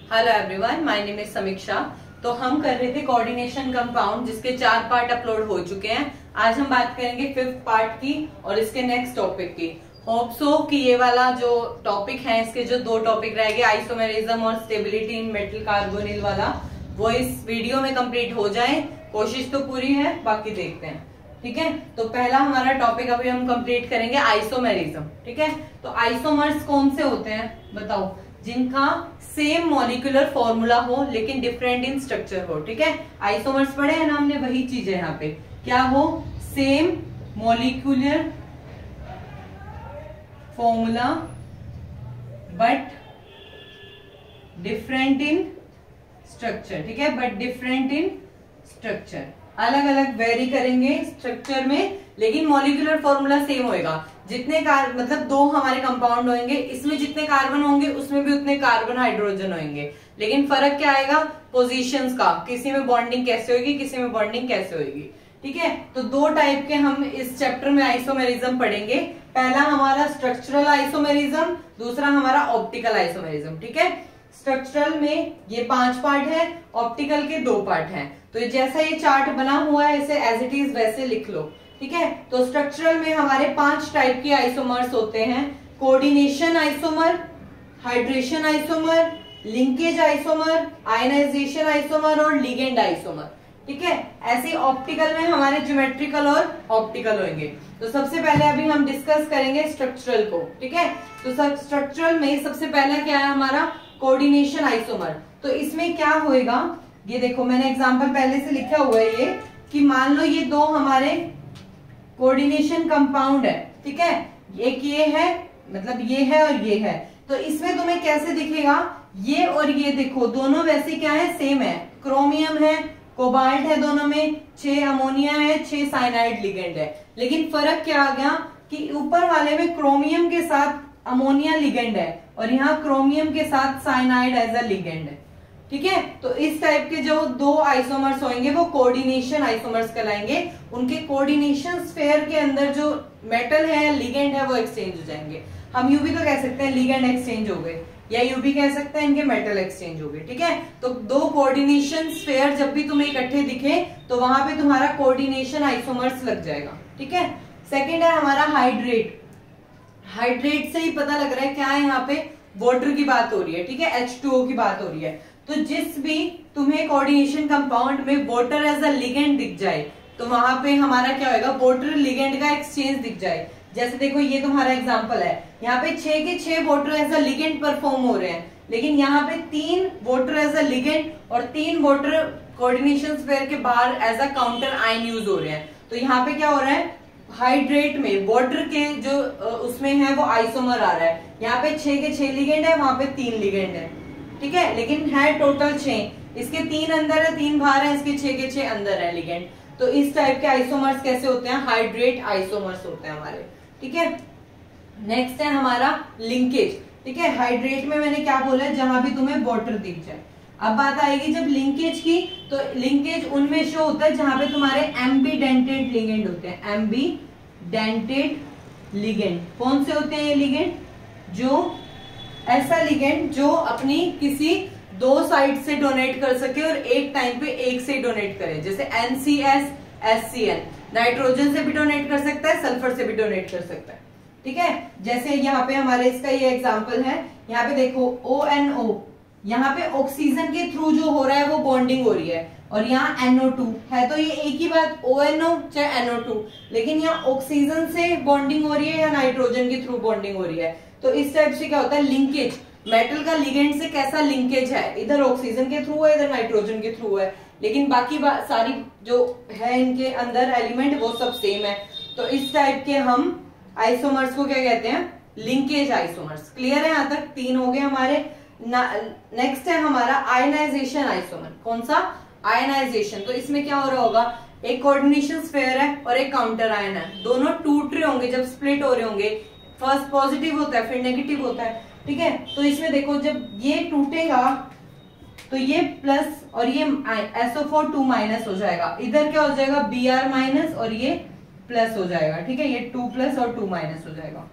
Hello everyone, my name is समीक्षा। तो हम कर रहे थे कोऑर्डिनेशन कंपाउंड, जिसके 4 पार्ट अपलोड हो चुके हैं। आज हम बात करेंगे 5th पार्ट की और इसके नेक्स्ट टॉपिक की। होप सो कि ये वाला जो टॉपिक है, इसके जो 2 टॉपिक रहेंगे, आइसोमेरिज्म और स्टेबिलिटी इन मेटल कार्बोनिल वाला, वो इस वीडियो में कंप्लीट हो जाए। कोशिश तो पूरी है, बाकी देखते हैं। ठीक है, तो पहला हमारा टॉपिक अभी हम कंप्लीट करेंगे आइसोमेरिज्म। ठीक है, तो आइसोमर्स कौन से होते हैं बताओ? जिनका सेम मॉलिक्यूलर फॉर्मूला हो लेकिन डिफरेंट इन स्ट्रक्चर हो। ठीक है, आइसोमर्स पढ़े हैं ना हमने, वही चीज है यहाँ पे। क्या हो? Same molecular formula but different in structure. ठीक है, बट डिफरेंट इन स्ट्रक्चर, अलग अलग वेरी करेंगे स्ट्रक्चर में, लेकिन मॉलिक्यूलर फॉर्मूला सेम होएगा। जितने मतलब 2 हमारे कंपाउंड होंगे, इसमें जितने कार्बन होंगे उसमें भी उतने कार्बन हाइड्रोजन होंगे, लेकिन फर्क क्या आएगा? पोजीशंस का। किसी में बॉन्डिंग कैसे होगी, किसी में बॉन्डिंग कैसे होगी। ठीक है, तो 2 टाइप के हम इस चैप्टर में आइसोमेरिज्म पढ़ेंगे। पहला हमारा स्ट्रक्चरल आइसोमेरिज्म, दूसरा हमारा ऑप्टिकल आइसोमेरिज्म। ठीक है, स्ट्रक्चरल में ये 5 पार्ट है, ऑप्टिकल के 2 पार्ट हैं। तो जैसा ये चार्ट बना हुआ है, इसे एज इट इज वैसे लिख लो। ठीक है, तो स्ट्रक्चरल में हमारे 5 टाइप के आइसोमर्स होते हैं। Coordination isomer, hydration isomer, linkage isomer, ionisation isomer और लिगेंड आइसोमर। ठीक है, ऐसे ऑप्टिकल में हमारे ज्योमेट्रिकल और ऑप्टिकल होंगे। तो सबसे पहले अभी हम डिस्कस करेंगे स्ट्रक्चरल को। ठीक है, तो स्ट्रक्चरल में सबसे पहला क्या है हमारा? Coordination isomer. तो इसमें क्या होएगा, ये देखो मैंने एग्जांपल पहले से लिखा हुआ है ये, कि मान लो ये 2 हमारे कोऑर्डिनेशन कंपाउंड है। ठीक है, एक ये है, मतलब ये है और ये है। तो इसमें तुम्हें कैसे दिखेगा? ये और ये देखो, दोनों वैसे क्या है? सेम है। क्रोमियम है, कोबाल्ट है, दोनों में 6 अमोनिया है, 6 साइनाइड लिगेंड है। लेकिन फर्क क्या आ गया कि ऊपर वाले में क्रोमियम के साथ अमोनिया लिगेंड है और यहाँ क्रोमियम के साथ साइनाइड एज अ लिगेंड है। ठीक है, तो इस टाइप के जो 2 आइसोमर्स होंगे वो कोऑर्डिनेशन आइसोमर्स कहलाएंगे। उनके कोऑर्डिनेशन स्फीयर के अंदर जो मेटल है, लिगेंड है, वो एक्सचेंज हो जाएंगे। हम यूं भी तो कह सकते हैं लिगेंड एक्सचेंज हो गए, या यूं भी कह सकते हैं इनके मेटल एक्सचेंज हो गए। ठीक है, तो 2 कोऑर्डिनेशन स्फीयर जब भी तुम्हें इकट्ठे दिखे तो वहां पे तुम्हारा कोऑर्डिनेशन आइसोमर्स लग जाएगा। ठीक है, सेकेंड है हमारा हाइड्रेट। हाइड्रेट से ही पता लग रहा है क्या है, यहाँ पे वाटर की बात हो रही है। ठीक है, H2O की बात हो रही है। तो जिस भी तुम्हें कोऑर्डिनेशन कंपाउंड में वाटर एज अ लिगेंड दिख जाए, तो वहां पे हमारा क्या होगा? वाटर लिगेंड का एक्सचेंज दिख जाए। जैसे देखो ये तुम्हारा एग्जांपल है, यहाँ पे 6 के 6 water as a ligand perform हो रहे हैं, लेकिन यहाँ पे 3 वाटर एज अ लिगेंड और 3 वाटर कोऑर्डिनेशन स्फीयर के बाहर as a counter ion use हो रहे हैं। तो यहाँ पे क्या हो रहा है? हाइड्रेट में वाटर के जो उसमें है वो आइसोमर आ रहा है। यहाँ पे 6 के 6 लिगेंड है, वहां पे 3 लिगेंड है। ठीक है, लेकिन है टोटल 6, इसके 3 अंदर है, 3 बाहर है, इसके 6 के 6 अंदर है लिगेंड। तो इस टाइप के आइसोमर्स कैसे होते हैं? हाइड्रेट आइसोमर्स होते हैं हमारे। ठीक है, नेक्स्ट है हमारा लिंकेज। ठीक है, हाइड्रेट में मैंने क्या बोला है? जहां भी तुम्हें वाटर दिख जाए। अब बात आएगी जब लिंकेज की, तो लिंकेज उनमें शो होता है जहां पे तुम्हारे एम्बीडेंटेड लिगेंड होते हैं। एम्बीडेंटेड लिगेंड कौन से होते हैं? ये लिगेंड जो ऐसा लिगेंड जो अपनी किसी 2 साइड से डोनेट कर सके और एक टाइम पे एक से डोनेट करे। जैसे NCS, SCN, नाइट्रोजन से भी डोनेट कर सकता है, सल्फर से भी डोनेट कर सकता है। ठीक है, जैसे यहाँ पे हमारे इसका ये एग्जांपल है। यहाँ पे देखो ONO, यहाँ पे ऑक्सीजन के थ्रू जो हो रहा है वो बॉन्डिंग हो रही है, और यहाँ NO2 है। तो ये एक ही बात, ONO चाहे NO2, लेकिन यहाँ ऑक्सीजन से बॉन्डिंग हो रही है या नाइट्रोजन के थ्रू बॉन्डिंग हो रही है। तो इस टाइप से क्या होता है? लिंकेज, मेटल का लिगेंड से कैसा लिंकेज है, इधर ऑक्सीजन के थ्रू है, इधर नाइट्रोजन के थ्रू है, लेकिन बाकी सारी जो है इनके अंदर एलिमेंट वो सब सेम है। तो इस टाइप के हम आइसोमर्स को क्या कहते हैं? Linkage isomers. क्लियर है? यहाँ तक 3 हो गए हमारे। नेक्स्ट है हमारा आयनाइजेशन आइसोमर। कौन सा? आयनाइजेशन। तो इसमें क्या हो रहा होगा? एक कोऑर्डिनेशन स्फीयर है और एक काउंटर आयन है, दोनों टूट रहे होंगे जब स्प्लिट हो रहे होंगे। फर्स्ट पॉजिटिव होता है, फिर नेगेटिव होता है। ठीक है, तो इसमें देखो जब ये टूटेगा तो ये प्लस और ये SO4 2 माइनस हो जाएगा। इधर क्या हो जाएगा? Br माइनस और ये प्लस हो जाएगा। ठीक है, ये 2 प्लस और 2 माइनस हो जाएगा।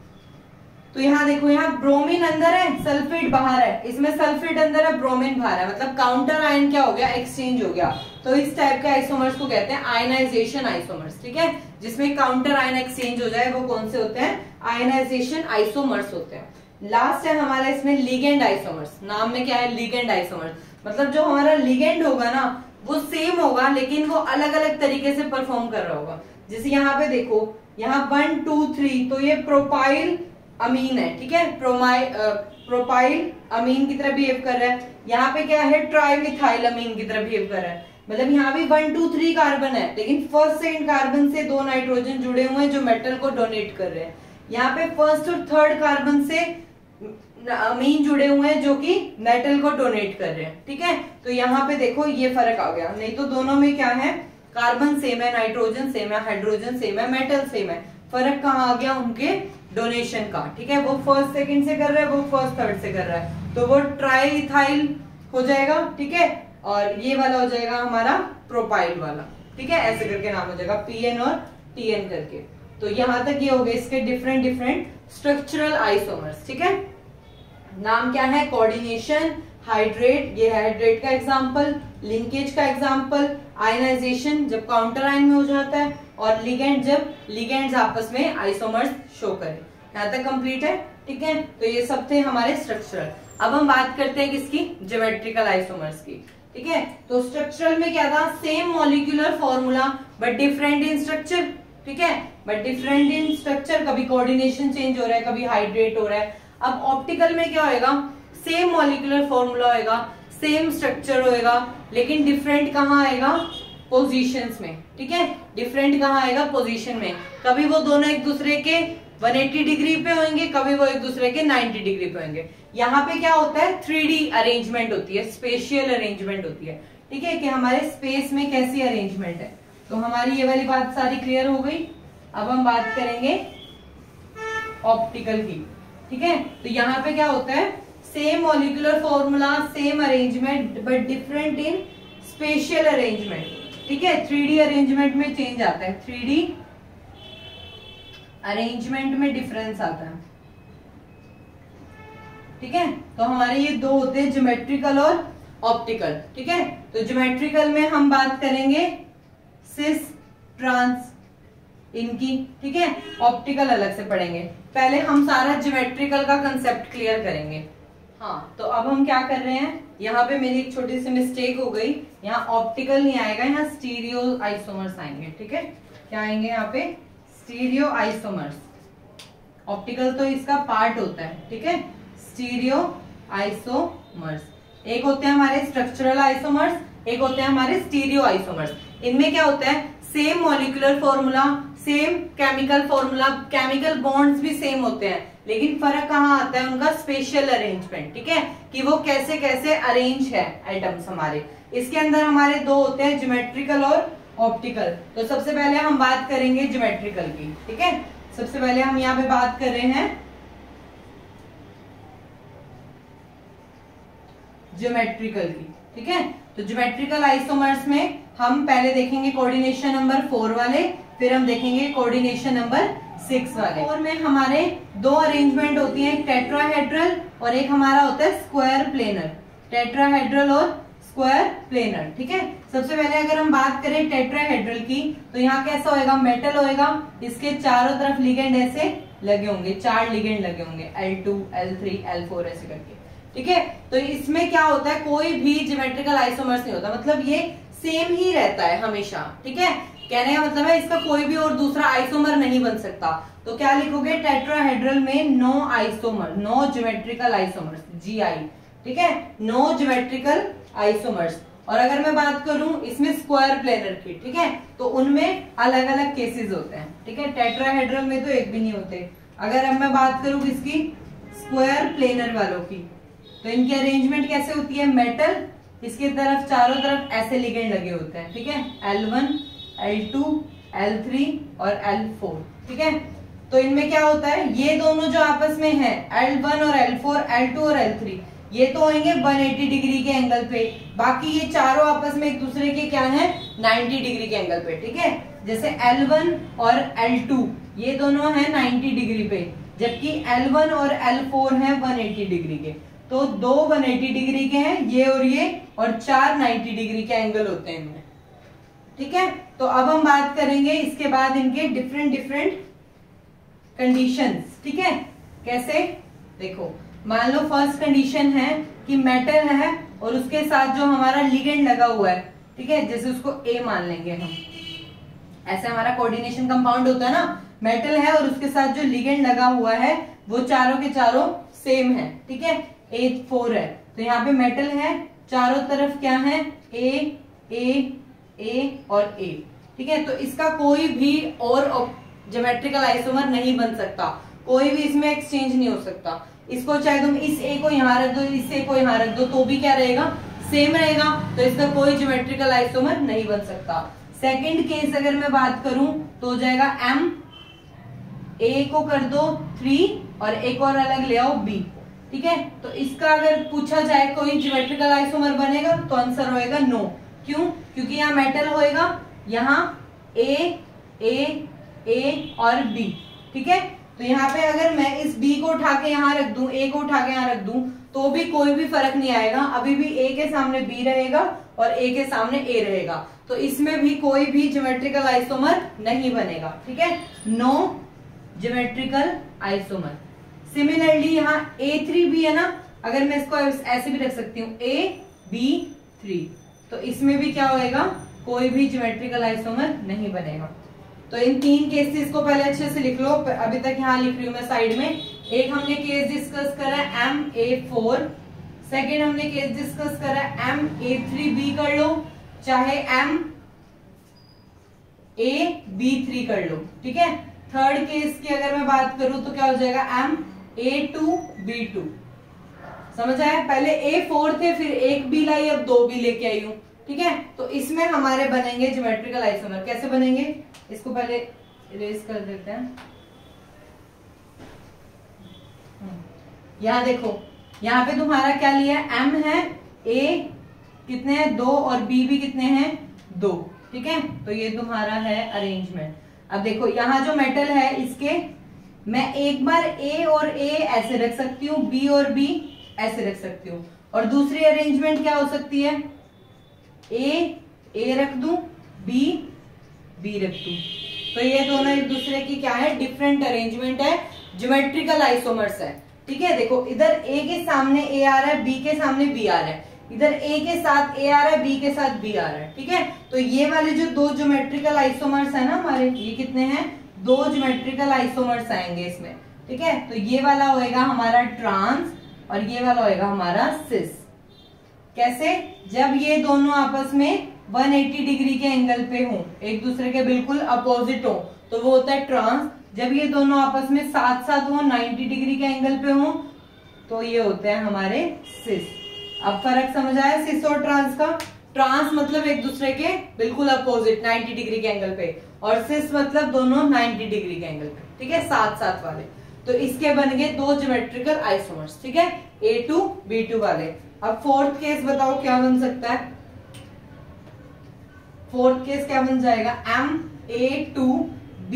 तो यहाँ देखो, यहाँ ब्रोमीन अंदर है, सल्फेट बाहर है, इसमें सल्फेट अंदर है, ब्रोमीन बाहर है, मतलब काउंटर आयन क्या हो गया, एक्सचेंज हो गया। तो इस टाइप के आइसोमर्स को कहते हैं आयनाइजेशन आइसोमर्स, ठीक है, जिसमें काउंटर आयन एक्सचेंज हो जाए, वो कौन से होते हैं, आयनाइजेशन आइसोमर्स होते हैं। लास्ट है हमारा इसमें लिगेंड आइसोमर्स। नाम में क्या है, लिगेंड आइसोमर्स, मतलब जो हमारा लिगेंड होगा ना वो सेम होगा, लेकिन वो अलग अलग तरीके से परफॉर्म कर रहा होगा। जैसे यहाँ पे देखो, यहाँ 1 2 3, तो ये प्रोपाइल अमीन है, ठीक है, प्रोपाइल अमीन की तरह बिहेव कर रहा है। यहाँ पे क्या है, ट्राइमिथाइल अमीन की तरह बिहेव कर रहा है, मतलब यहाँ भी 1 2 3 कार्बन है, लेकिन फर्स्ट सेकंड कार्बन से 2 नाइट्रोजन जुड़े हुए हैं जो मेटल को डोनेट कर रहे हैं। यहाँ पे फर्स्ट और थर्ड कार्बन से अमीन जुड़े हुए हैं जो कि मेटल को डोनेट कर रहे हैं, ठीक है। तो यहाँ पे देखो ये फर्क आ गया, नहीं तो दोनों में क्या है, कार्बन सेम है, नाइट्रोजन सेम है, हाइड्रोजन सेम है, मेटल सेम है, फर्क कहाँ आ गया, उनके डोनेशन का, ठीक है। वो फर्स्ट सेकंड से कर रहा है, वो फर्स्ट थर्ड से कर रहा है, तो वो ट्राइथाइल हो जाएगा, ठीक है, और ये वाला हो जाएगा हमारा प्रोपाइल वाला, ठीक है, ऐसे करके नाम हो जाएगा, PN और TN करके। तो यहाँ तक ये हो गए इसके डिफरेंट डिफरेंट स्ट्रक्चरल आइसोमर्स, ठीक है। नाम क्या है, कोऑर्डिनेशन, हाइड्रेट, ये हाइड्रेट का एग्जांपल, लिंकेज का एग्जांपल, आयनाइजेशन जब काउंटर आयन में हो जाता है, और लिगेंड जब लिगेंड्स आपस में आइसोमर्स शो करें। यहाँ तक कंप्लीट है, ठीक है। तो ये सब थे हमारे स्ट्रक्चरल। अब हम बात करते हैं किसकी, ज्योमेट्रिकल आइसोमर्स की, ठीक है। तो स्ट्रक्चरल में क्या था, same molecular formula but different in structure, ठीक है, बट डिफरेंट इन स्ट्रक्चर, कभी कोऑर्डिनेशन चेंज हो रहा है, कभी हाइड्रेट हो रहा है। अब ऑप्टिकल में क्या होएगा, सेम मॉलिक्यूलर फॉर्मूला होएगा, सेम स्ट्रक्चर होएगा, लेकिन डिफरेंट कहाँ आएगा, पोजीशंस में, ठीक है, डिफरेंट कहाँ आएगा, पोजीशन में। कभी वो दोनों एक दूसरे के 180 डिग्री पे होंगे, कभी वो एक दूसरे के 90 डिग्री पे होंगे। यहाँ पे क्या होता है, 3D अरेंजमेंट होती है, स्पेशियल अरेंजमेंट होती है, ठीक है, कि हमारे स्पेस में कैसी अरेंजमेंट है। तो हमारी ये वाली बात सारी क्लियर हो गई। अब हम बात करेंगे ऑप्टिकल की, ठीक है। तो यहाँ पे क्या होता है, same molecular formula, same arrangement but different in spatial arrangement, ठीक है। 3D अरेंजमेंट में चेंज आता है, 3D अरेंजमेंट में डिफरेंस आता है, ठीक है। तो हमारे ये दो होते हैं, ज्योमेट्रिकल और ऑप्टिकल, ठीक है। तो ज्योमेट्रिकल में हम बात करेंगे सिस ट्रांस इनकी, ठीक है, ऑप्टिकल अलग से पढ़ेंगे। पहले हम सारा ज्योमेट्रिकल का कंसेप्ट क्लियर करेंगे। हाँ, तो अब हम क्या कर रहे हैं, यहाँ पे मेरी एक छोटी सी मिस्टेक हो गई, यहाँ ऑप्टिकल नहीं आएगा, यहाँ स्टीरियो आइसोमर्स आएंगे, ठीक है। क्या आएंगे यहाँ पे, स्टीरियो आइसोमर्स। ऑप्टिकल तो इसका पार्ट होता है, ठीक है, स्टीरियो आइसोमर्स। एक होते हैं हमारे स्ट्रक्चरल आइसोमर्स, एक होते हैं हमारे स्टीरियो आइसोमर्स। इनमें क्या होता है, same molecular formula, same chemical formula, chemical bonds भी सेम होते हैं, लेकिन फर्क कहाँ आता है उनका, स्पेशल अरेंजमेंट, ठीक है, कि वो कैसे कैसे अरेंज है एटम्स हमारे। इसके अंदर हमारे दो होते हैं, ज्योमेट्रिकल और ऑप्टिकल। तो सबसे पहले हम बात करेंगे ज्योमेट्रिकल की, ठीक है। सबसे पहले हम यहाँ पे बात कर रहे हैं ज्योमेट्रिकल की, ठीक है। तो ज्योमेट्रिकल आइसोमर्स में हम पहले देखेंगे कोऑर्डिनेशन नंबर 4 वाले, फिर हम देखेंगे कोऑर्डिनेशन नंबर 6 वाले। और में हमारे दो अरेंजमेंट होती है, एक टेट्राहेड्रल और एक हमारा होता है स्क्वायर प्लेनर। टेट्राहेड्रल और स्क्वायर प्लेनर, ठीक है। सबसे पहले अगर हम बात करें टेट्राहेड्रल की, तो यहाँ कैसा होएगा, मेटल होएगा, इसके चारों तरफ लिगेंड ऐसे लगे होंगे, 4 लिगेंड लगे होंगे, L2 L3 L4 ऐसे करके, ठीक है। तो इसमें क्या होता है, कोई भी ज्योमेट्रिकल आइसोमर्स नहीं होता, मतलब ये सेम ही रहता है हमेशा, ठीक है। कहने का मतलब है इसका कोई भी और दूसरा आइसोमर नहीं बन सकता। तो क्या लिखोगे, टेट्राहेड्रल में no isomer, no geometrical isomers, GI, ठीक है, नो ज्योमेट्रिकल आइसोमर्स। और अगर मैं बात करूं इसमें स्क्वायर प्लेनर की, ठीक है, तो उनमें अलग अलग केसेस होते हैं, ठीक है। टेट्राहेड्रल में तो एक भी नहीं होते। अगर अब मैं बात करूं इसकी स्क्वायर प्लेनर वालों की, तो इनकी अरेंजमेंट कैसे होती है, मेटल, इसके तरफ चारों तरफ ऐसे लिगेंड लगे होते हैं, ठीक है, L1 L2 L3 और L4, ठीक है। तो इनमें क्या होता है, ये दोनों जो आपस में है L1 और L4, L2 और L3, ये तो होंगे 180 डिग्री के एंगल पे, बाकी ये चारों आपस में एक दूसरे के क्या है, 90 डिग्री के एंगल पे, ठीक है। जैसे L1 और L2 ये दोनों है 90 डिग्री पे, जबकि L1 और L4 हैं 180 डिग्री के। तो 2 180 डिग्री के हैं ये और 4 90 डिग्री के एंगल होते हैं इनमें। ठीक है, तो अब हम बात करेंगे इसके बाद इनके डिफरेंट कंडीशंस। ठीक है, कैसे? देखो, मान लो फर्स्ट कंडीशन है कि मेटल है और उसके साथ जो हमारा लिगेंड लगा हुआ है, ठीक है, जैसे उसको A मान लेंगे हम, ऐसे हमारा कोऑर्डिनेशन कंपाउंड होता है ना, मेटल है और उसके साथ जो लिगेंड लगा हुआ है वो चारों के चारों सेम है। ठीक है, A4 है, तो यहाँ पे मेटल है, चारों तरफ क्या है, A और A। ठीक है, तो इसका कोई भी और ज्योमेट्रिकल आइसोमर नहीं बन सकता, कोई भी इसमें एक्सचेंज नहीं हो सकता। इसको चाहे तुम इस A को यहाँ रख दो, इस A को यहाँ रख दो, तो भी क्या रहेगा, सेम रहेगा, तो इसका कोई ज्योमेट्रिकल आइसोमर नहीं बन सकता। सेकंड केस अगर मैं बात करूं तो हो जाएगा M, A को कर दो 3 और एक और अलग ले आओ B। ठीक है, तो इसका अगर पूछा जाए कोई ज्योमेट्रिकल आइसोमर बनेगा तो आंसर होएगा नो। क्यों? क्योंकि यहाँ मेटल होएगा, यहाँ A और B। ठीक है, तो यहाँ पे अगर मैं इस B को उठा के यहाँ रख दूं, A को उठा के यहाँ रख दूं, तो भी कोई भी फर्क नहीं आएगा, अभी भी A के सामने B रहेगा और A के सामने A रहेगा, तो इसमें भी कोई भी ज्योमेट्रिकल आइसोमर नहीं बनेगा। ठीक है, नो ज्योमेट्रिकल आइसोमर। सिमिलरली यहाँ A3 भी है ना, अगर मैं इसको ऐसे भी रख सकती हूँ AB3, तो इसमें भी क्या होएगा, कोई भी ज्योमेट्रिकल आइसोमर नहीं बनेगा। तो इन 3 केसेस को पहले अच्छे से लिख लो, अभी तक यहाँ लिख रही हूँ मैं साइड में। एक हमने केस डिस्कस करा है MA4, सेकेंड हमने केस डिस्कस करा है MA3B कर लो, चाहे MAB3 कर लो। ठीक है, थर्ड केस की अगर मैं बात करूं तो क्या हो जाएगा, MA2B2। समझ आया? पहले A4 थे, फिर एक B लाई, अब 2 B लेके आई हूं। ठीक है, तो इसमें हमारे बनेंगे ज्योमेट्रिकल आइसोमर। कैसे बनेंगे, इसको पहले इरेज कर देते हैं। यहाँ देखो, यहाँ पे तुम्हारा क्या लिया, M है, A कितने हैं 2 और B भी कितने हैं 2। ठीक है, तो ये तुम्हारा है अरेंजमेंट। अब देखो यहाँ जो मेटल है इसके मैं एक बार A और A ऐसे रख सकती हूँ, B और B ऐसे रख सकती हूँ, और दूसरी अरेंजमेंट क्या हो सकती है, A रख दूं, B रख दूं। तो ये दोनों एक दूसरे की क्या है, डिफरेंट अरेंजमेंट है, ज्योमेट्रिकल आइसोमर्स है। ठीक है, देखो इधर A के सामने A आ रहा है, B के सामने B आ रहा है, इधर A के साथ A आ रहा है, B के साथ B आ रहा है। ठीक है, तो ये वाले जो 2 ज्योमेट्रिकल आइसोमर्स है ना हमारे, ये कितने हैं, 2 ज्योमेट्रिकल आइसोमर्स आएंगे इसमें। ठीक है, तो ये वाला होएगा हमारा ट्रांस और ये वाला होएगा हमारा सिस। कैसे, जब ये दोनों आपस में 180 डिग्री के एंगल पे हो, एक दूसरे के बिल्कुल अपोजिट हो, तो वो होता है ट्रांस। जब ये दोनों आपस में साथ साथ हो, 90 डिग्री के एंगल पे हो, तो ये होते हैं हमारे सिस। अब फर्क समझ आया सिस और ट्रांस का? ट्रांस मतलब एक दूसरे के बिल्कुल अपोजिट 90 डिग्री के एंगल पे, और सिस मतलब दोनों 90 डिग्री के एंगल पे। ठीक है, साथ साथ वाले। तो इसके बन गए 2 ज्योमेट्रिकल आइसोमर्स। ठीक है, A2B2 वाले। अब फोर्थ केस बताओ क्या बन सकता है, फोर्थ केस क्या बन जाएगा, MA2B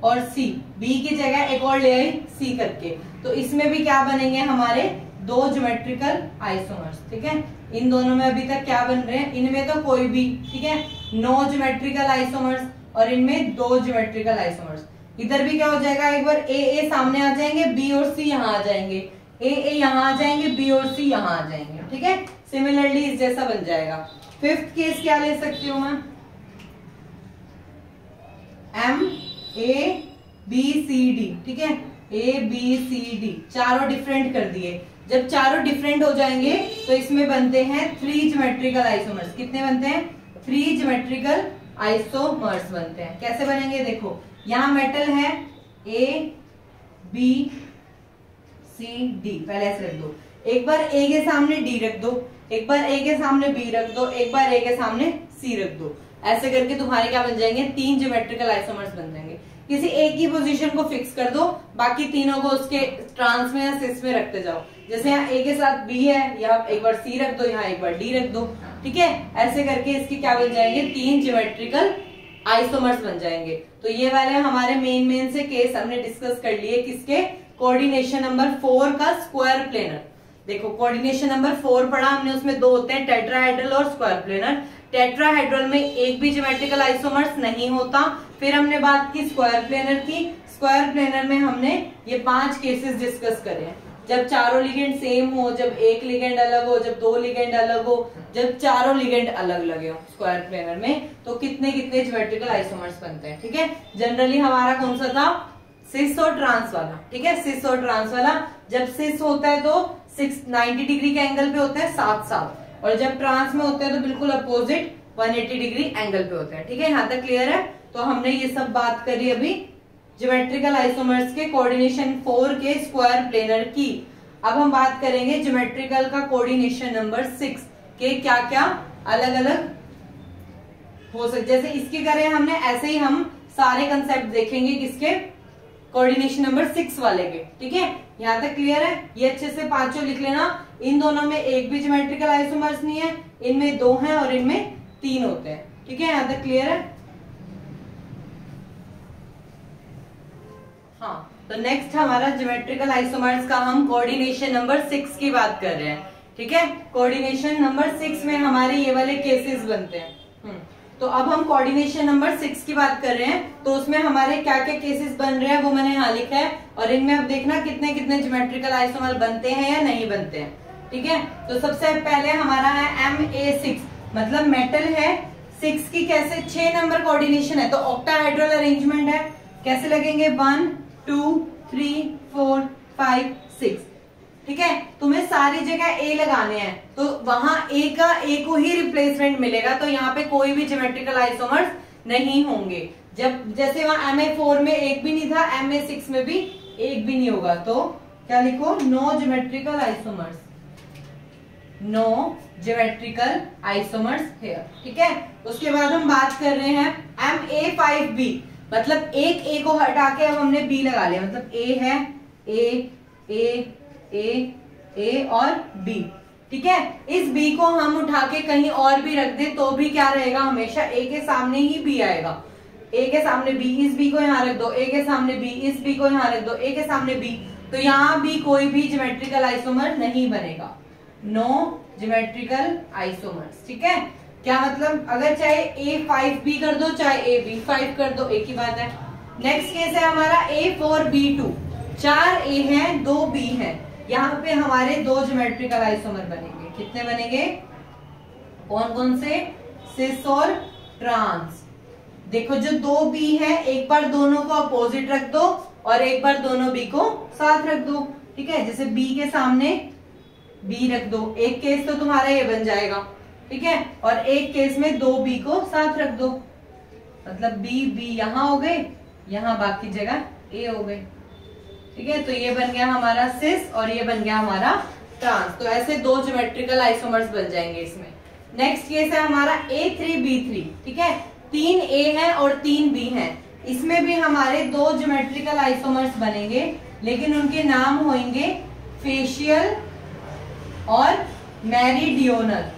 और C, B की जगह एक और ले आई C करके, तो इसमें भी क्या बनेंगे हमारे 2 ज्योमेट्रिकल आइसोमर्स। ठीक है, इन दोनों में अभी तक क्या बन रहे हैं, इनमें तो कोई भी, ठीक है, 9 ज्योमेट्रिकल आइसोमर्स और इनमें 2 ज्योमेट्रिकल आइसोमर्स। इधर भी क्या हो जाएगा, एक बार A सामने आ जाएंगे, B और C यहाँ आ जाएंगे, A यहाँ आ जाएंगे, B और C यहाँ आ जाएंगे। ठीक है, सिमिलरली इस जैसा बन जाएगा। फिफ्थ केस क्या ले सकती हूँ मैं, MABCD। ठीक है, ABCD चारों डिफरेंट कर दिए। जब चारों डिफरेंट हो जाएंगे तो इसमें बनते हैं 3 ज्योमेट्रिकल आइसोमर्स। कितने बनते हैं, 3 ज्योमेट्रिकल आइसोमर्स बनते हैं। कैसे बनेंगे, देखो यहाँ मेटल है ABCD, पहले ऐसे रख दो, एक बार A के सामने D रख दो, एक बार A के सामने B रख दो, एक बार A के सामने C रख दो। ऐसे करके तुम्हारे क्या बन जाएंगे, 3 ज्योमेट्रिकल आइसोमर्स बन जाएंगे। किसी एक ही पोजीशन को फिक्स कर दो, बाकी तीनों को उसके ट्रांस में या सिस में रखते जाओ। जैसे यहाँ A के साथ B है, यहाँ एक बार C रख दो, यहाँ एक बार D रख दो। ठीक है, ऐसे करके इसके क्या बन जाएंगे, 3 ज्योमेट्रिकल आइसोमर्स बन जाएंगे। तो ये वाले हमारे मेन से केस हमने डिस्कस कर लिए, किसके, कोऑर्डिनेशन नंबर 4 का स्क्वायर प्लेनर। देखो कोऑर्डिनेशन नंबर 4 पढ़ा हमने, उसमें दो होते हैं, टेट्राहेड्रल और स्क्वायर प्लेनर। टेट्राहेड्रल में एक भी ज्योमेट्रिकल आइसोमर्स नहीं होता। फिर हमने बात की स्क्वायर प्लेनर की। स्क्वायर प्लेनर में हमने ये 5 केसेस डिस्कस करे हैं, जब चारों लिगेंड सेम हो, जब एक लिगेंड अलग हो, जब 2 लिगेंड अलग हो, जब चारों लिगेंड अलग लगे हो स्क्वायर प्लेनर में, तो कितने कितने ज्योमेट्रिकल आइसोमर्स बनते हैं। ठीक है, जनरली हमारा कौन सा था, सिस और ट्रांस वाला। ठीक है, सिस और ट्रांस वाला। जब सिस होता है तो 90 डिग्री के एंगल पे होता है साथ साथ, और जब ट्रांस में होते हैं तो बिल्कुल अपोजिट 180 डिग्री एंगल पे होता है। ठीक है, यहाँ तक क्लियर है। तो हमने ये सब बात करी अभी ज्योमेट्रिकल आइसोमर्स के कोऑर्डिनेशन 4 के स्क्वायर प्लेनर की। अब हम बात करेंगे ज्योमेट्रिकल का कोऑर्डिनेशन नंबर 6 के क्या क्या अलग अलग हो सकते। जैसे इसके करें हमने, ऐसे ही हम सारे कंसेप्ट देखेंगे किसके, कोऑर्डिनेशन नंबर 6 वाले के। ठीक है, यहाँ तक क्लियर है। ये अच्छे से पांचों लिख लेना। इन दोनों में एक भी ज्योमेट्रिकल आइसोमर्स नहीं है, इनमें 2 हैं और इनमें 3 होते हैं। ठीक है, यहाँ तक क्लियर है। हाँ, तो नेक्स्ट हमारा ज्योमेट्रिकल आइसोमर्स का हम कोऑर्डिनेशन नंबर 6 की बात कर रहे हैं। ठीक है, कोऑर्डिनेशन नंबर 6 में हमारे ये वाले केसेस बनते हैं। तो अब हम कोऑर्डिनेशन नंबर 6 की बात कर रहे हैं, तो उसमें हमारे क्या क्या केसेस बन रहे हैं वो मैंने यहाँ लिखा है, और इनमें अब देखना कितने कितने ज्योमेट्रिकल आइसोमर बनते हैं या नहीं बनते हैं। ठीक है, तो सबसे पहले हमारा है Ma6, मतलब मेटल है 6 की कैसे 6 नंबर कोऑर्डिनेशन है, तो ऑक्टाहेड्रल अरेंजमेंट है। कैसे लगेंगे, 1 2 3 4 5 6। ठीक है, तुम्हें सारी जगह ए लगाने हैं, तो वहां ए का ए को ही रिप्लेसमेंट मिलेगा, तो यहाँ पे कोई भी ज्योमेट्रिकल आइसोमर्स नहीं होंगे। जब जैसे वहां Ma4 में एक भी नहीं था, Ma6 में भी एक भी नहीं होगा। तो क्या लिखो, no geometrical isomers, no geometrical isomers here. ठीक है, उसके बाद हम बात कर रहे हैं Ma5B, मतलब एक ए को हटा के अब हमने बी लगा लिया, मतलब ए है ए और बी। ठीक है, इस बी को हम उठा के कहीं और भी रख दें तो भी क्या रहेगा, हमेशा ए के सामने ही बी आएगा। ए के सामने बी, इस बी को यहाँ रख दो, ए के सामने बी, इस बी को यहाँ रख दो, ए के सामने बी, तो यहाँ भी कोई भी ज्योमेट्रिकल आइसोमर नहीं बनेगा। No geometrical isomers. ठीक है, क्या मतलब, अगर चाहे A5B कर दो चाहे AB5 कर दो, एक ही बात है। नेक्स्ट केस है हमारा A4B2, 4 A है 2 B है, यहाँ पे हमारे 2 ज्योमेट्रिकल आइसोमर बनेंगे। कितने बनेंगे, कौन कौन से, सिस और ट्रांस। देखो जो 2 B है, एक बार दोनों को अपोजिट रख दो और एक बार दोनों B को साथ रख दो। ठीक है, जैसे B के सामने B रख दो, एक केस तो तुम्हारा ये बन जाएगा। ठीक है, और एक केस में 2 B को साथ रख दो, मतलब B यहाँ हो गए, यहाँ बाकी जगह A हो गए। ठीक है, तो ये बन गया हमारा सिस और ये बन गया हमारा ट्रांस। तो ऐसे 2 ज्योमेट्रिकल आइसोमर्स बन जाएंगे इसमें। नेक्स्ट केस है हमारा A3B3। ठीक है, 3 A है और 3 B है, इसमें भी हमारे 2 ज्योमेट्रिकल आइसोमर्स बनेंगे, लेकिन उनके नाम होंगे फेशियल और मेरिडियोनल।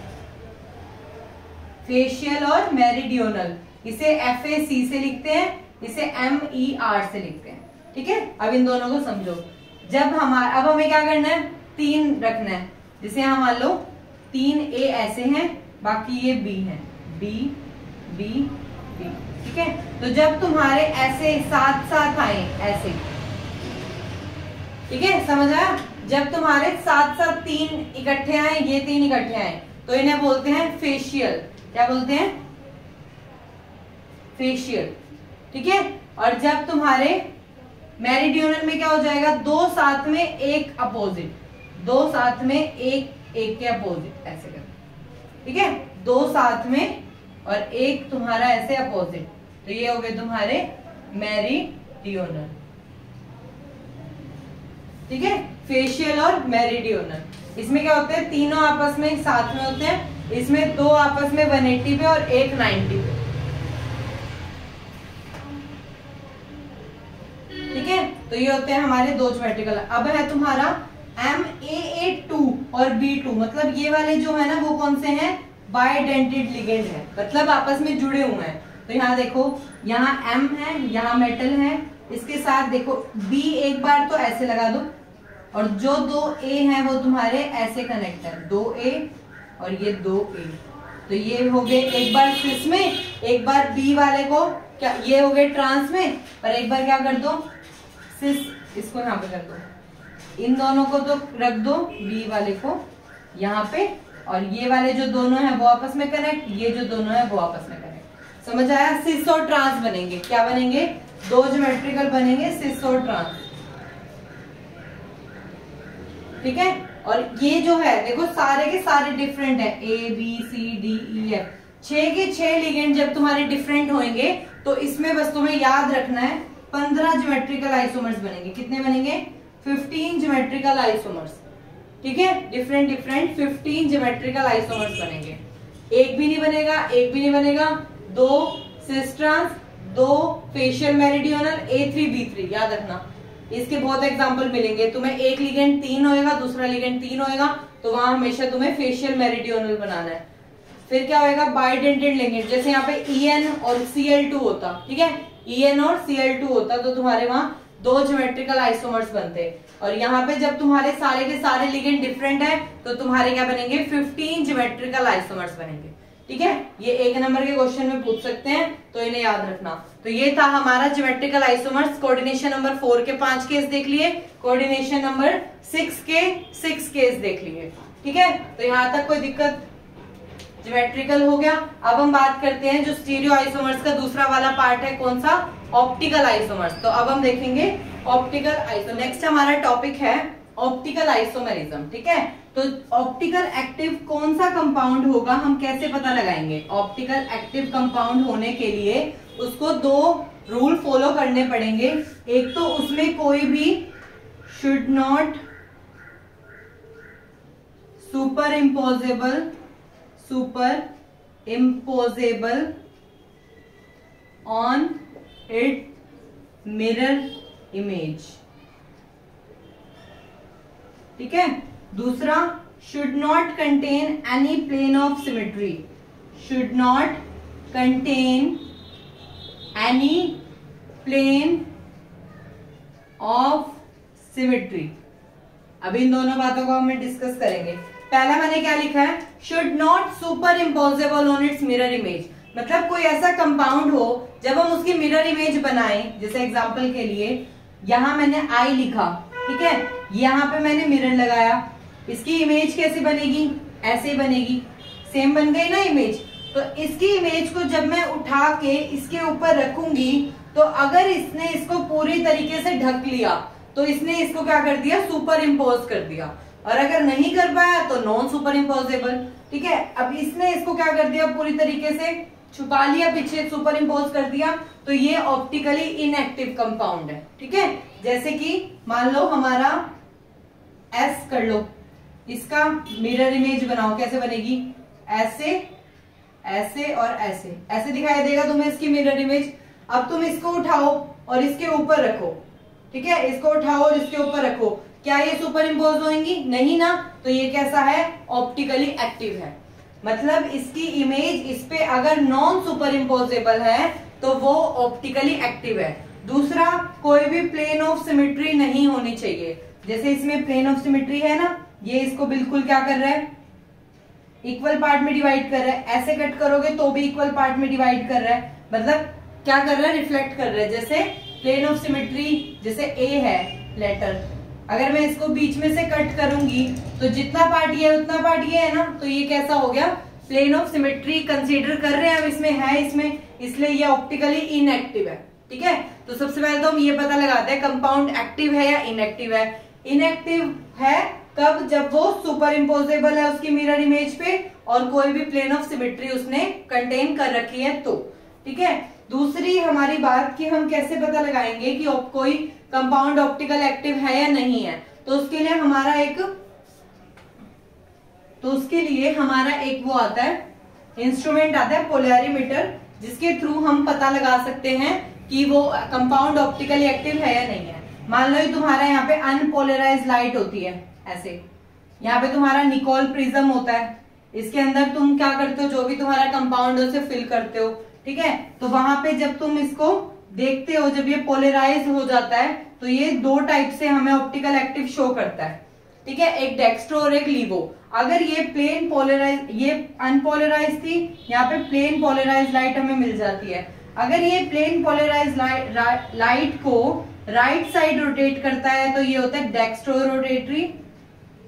फेशियल और मेरिडियोनल, इसे FAC से लिखते हैं, इसे MER से लिखते हैं। ठीक है, अब इन दोनों को समझो। जब हमारा, अब हमें क्या करना है, 3 रखना है। जैसे यहाँ मान लो 3 A ऐसे हैं, बाकी ये B है, B B B। ठीक है, तो जब तुम्हारे ऐसे साथ साथ आए ऐसे, ठीक है, समझ आया, जब तुम्हारे साथ साथ 3 इकट्ठे आए, ये 3 इकट्ठे आए, तो इन्हें बोलते हैं फेशियल। क्या बोलते हैं, फेशियल। ठीक है, और जब तुम्हारे मेरिडियोनल में क्या हो जाएगा, 2 साथ में एक अपोजिट, 2 साथ में एक के अपोजिट, ऐसे कर। ठीक है, 2 साथ में और एक तुम्हारा ऐसे अपोजिट, तो ये हो गए तुम्हारे मेरिडियोनल। ठीक है, फेशियल और मेरिडियोनल। इसमें क्या होते हैं, तीनों आपस में साथ में होते हैं, इसमें 2 आपस में 180 पे और एक 90 पे। ठीक है, तो ये होते हैं हमारे 2 ज्योमेट्रिकल। अब है तुम्हारा MAA2 और B2, मतलब ये वाले जो है ना वो कौन से हैं, बाइडेंटेड लिगेंड है, मतलब आपस में जुड़े हुए हैं। तो यहाँ देखो, यहाँ M है, यहाँ मेटल है इसके साथ देखो बी एक बार तो ऐसे लगा दो, और जो 2A है वो तुम्हारे ऐसे कनेक्ट है, 2A और ये 2A, तो ये हो गए एक बार सिस में, एक बार बी वाले को क्या, ये हो गए ट्रांस में, और एक बार क्या कर दो सिस, इसको यहाँ पे कर दो, इन दोनों को तो रख दो बी वाले को यहाँ पे, और ये वाले जो दोनों हैं वो आपस में कनेक्ट, ये जो दोनों हैं वो आपस में कनेक्ट। समझ आया? सिस और ट्रांस बनेंगे, क्या बनेंगे, दो ज्योमेट्रिकल बनेंगे, सिस और ट्रांस। ठीक है, और ये जो है देखो सारे के सारे डिफरेंट है, A B C D E F, 6 के 6 लिगेंड जब तुम्हारे डिफरेंट होंगे तो इसमें बस तुम्हें याद रखना है 15 ज्योमेट्रिकल आइसोमर्स बनेंगे। कितने बनेंगे? 15 ज्योमेट्रिकल आइसोमर्स। ठीक है, डिफरेंट 15 ज्योमेट्रिकल आइसोमर्स बनेंगे। एक भी नहीं बनेगा, एक भी नहीं बनेगा, 2 cis trans, 2 facial meridional, A3B3, याद रखना। इसके बहुत एग्जांपल मिलेंगे तुम्हें, एक लिगेंड 3 होएगा, दूसरा लिगेंड 3 होएगा, तो वहां हमेशा तुम्हें फेशियल मेरिडियोनल बनाना है। फिर क्या होएगा, बाइडेंटेड लिगेंड, जैसे यहाँ पे EN और Cl2 होता, ठीक है, EN और Cl2 होता, तो तुम्हारे वहां 2 ज्योमेट्रिकल आइसोमर्स बनते। और यहाँ पे जब तुम्हारे सारे के सारे लिगेंड डिफरेंट है तो तुम्हारे क्या बनेंगे, 15 ज्योमेट्रिकल आइसोमर्स बनेंगे। ठीक है, ये 1 नंबर के क्वेश्चन में पूछ सकते हैं, तो इन्हें याद रखना। तो ये था हमारा ज्योमेट्रिकल आइसोमर्स। कोऑर्डिनेशन नंबर 4 के 5 केस देख लिए, कोऑर्डिनेशन नंबर 6 के 6 केस देख लिए। ठीक है, तो यहाँ तक कोई दिक्कत, ज्योमेट्रिकल हो गया। अब हम बात करते हैं जो स्टीरियो आइसोमर्स का दूसरा वाला पार्ट है, कौन सा, ऑप्टिकल आइसोमर्स। तो अब हम देखेंगे ऑप्टिकल आइसो। नेक्स्ट हमारा टॉपिक है ऑप्टिकल आइसोमेरिज्म। ठीक है, तो ऑप्टिकल एक्टिव कौन सा कंपाउंड होगा, हम कैसे पता लगाएंगे? ऑप्टिकल एक्टिव कंपाउंड होने के लिए उसको 2 रूल फॉलो करने पड़ेंगे। एक तो उसमें कोई भी should not superimposable on it mirror image. ठीक है, दूसरा should not contain any plane of symmetry, should not contain any plane of symmetry. अभी इन दोनों बातों को हम डिस्कस करेंगे। पहला मैंने क्या लिखा है, should not superimposable on it's mirror image, मतलब कोई ऐसा कंपाउंड हो जब हम उसकी मिरर इमेज बनाएं, जैसे एग्जांपल के लिए यहां मैंने I लिखा, ठीक है, यहाँ पे मैंने मिरर लगाया, इसकी इमेज कैसे बनेगी, ऐसे बनेगी, सेम बन गई ना इमेज। तो इसकी इमेज को जब मैं उठा के इसके ऊपर रखूंगी, तो अगर इसने इसको पूरी तरीके से ढक लिया तो इसने इसको क्या कर दिया, सुपर इम्पोज कर दिया, और अगर नहीं कर पाया तो नॉन सुपर इम्पोजेबल। ठीक है, अब इसने इसको क्या कर दिया, पूरी तरीके से छुपा लिया, पीछे सुपर इम्पोज कर दिया, तो ये ऑप्टिकली इनएक्टिव कंपाउंड है। ठीक है, जैसे कि मान लो हमारा S कर लो, इसका मिरर इमेज बनाओ, कैसे बनेगी, ऐसे ऐसे और ऐसे, ऐसे दिखाई देगा तुम्हें इसकी मिरर इमेज। अब तुम इसको उठाओ और इसके ऊपर रखो, ठीक है, इसको उठाओ और इसके ऊपर रखो, क्या ये सुपर इम्पोज होंगी, नहीं ना, तो ये कैसा है, ऑप्टिकली एक्टिव है। मतलब इसकी इमेज इस पे अगर नॉन सुपर इम्पोजेबल है तो वो ऑप्टिकली एक्टिव है। दूसरा, कोई भी प्लेन ऑफ सिमेट्री नहीं होनी चाहिए, जैसे इसमें प्लेन ऑफ सिमेट्री है ना, ये इसको बिल्कुल क्या कर रहा है, इक्वल पार्ट में डिवाइड कर रहा है, ऐसे कट करोगे तो भी इक्वल पार्ट में डिवाइड कर रहा है, मतलब क्या कर रहा है, रिफ्लेक्ट कर रहा है। जैसे प्लेन ऑफ सिमेट्री, जैसे A है लेटर, अगर मैं इसको बीच में से कट करूंगी तो जितना पार्ट ये है उतना पार्ट ये है ना, तो ये कैसा हो गया, प्लेन ऑफ सिमेट्री कंसीडर कर रहे हैं, अब इसमें है, इसमें, इसलिए ये ऑप्टिकली इनएक्टिव है। ठीक है, तो सबसे पहले तो हम ये पता लगाते हैं कंपाउंड एक्टिव है या इनएक्टिव है। इनएक्टिव है कब, जब वो सुपर इम्पोजेबल है उसकी मिरर इमेज पे और कोई भी प्लेन ऑफ सिमेट्री उसने कंटेन कर रखी है तो। ठीक है, दूसरी हमारी बात कि हम कैसे पता लगाएंगे कि कोई कंपाउंड ऑप्टिकल एक्टिव है या नहीं है, तो उसके लिए हमारा एक वो आता है, इंस्ट्रूमेंट आता है पोलैरिमीटर, जिसके थ्रू हम पता लगा सकते हैं कि वो कंपाउंड ऑप्टिकली एक्टिव है या नहीं है। मान लो तुम्हारा यहाँ पे अनपोलराइज्ड लाइट होती है, ऐसे यहाँ पे तुम्हारा निकोल प्रिज्म होता है, इसके अंदर तुम क्या करते हो, जो भी तुम्हारा कंपाउंड है उसे फिल करते हो। ठीक है, तो वहां पे जब तुम इसको देखते हो जब ये पोलराइज हो जाता है तो ये दो टाइप से हमें ऑप्टिकल एक्टिव शो करता है, ठीक है, एक डेक्स्ट्रो और एक लीवो। अगर ये प्लेन पोलराइज, ये अनपोलराइज थी, यहाँ पे प्लेन पोलराइज लाइट हमें मिल जाती है। अगर ये प्लेन पोलराइज लाइट को राइट साइड रोटेट करता है तो ये होता है डेक्स्ट्रो रोटेटरी,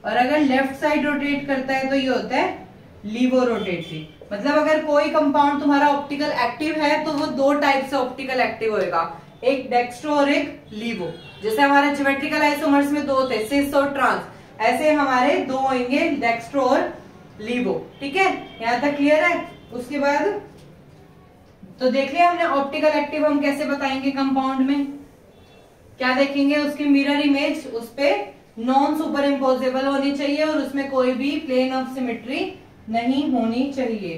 और अगर लेफ्ट साइड रोटेट करता है तो ये होता है लीवो रोटेटरी। मतलब अगर कोई कंपाउंड तुम्हारा ऑप्टिकल एक्टिव है तो वो दो टाइप से ऑप्टिकल एक्टिव होएगा, एक डेक्स्ट्रो और एक लीवो। जैसे हमारे ज्योमेट्रिकल आइसोमर्स में दो थे, सिस और ट्रांस, ऐसे हमारे दो होंगे, डेक्स्ट्रो और लीवो। ठीक है, यहां तक क्लियर है। उसके बाद तो देख लिया हमने ऑप्टिकल एक्टिव हम कैसे बताएंगे कंपाउंड में, क्या देखेंगे, उसकी मिरर इमेज उस पे नॉन सुपर इम्पोजेबल होनी चाहिए और उसमें कोई भी प्लेन ऑफ सिमेट्री नहीं होनी चाहिए।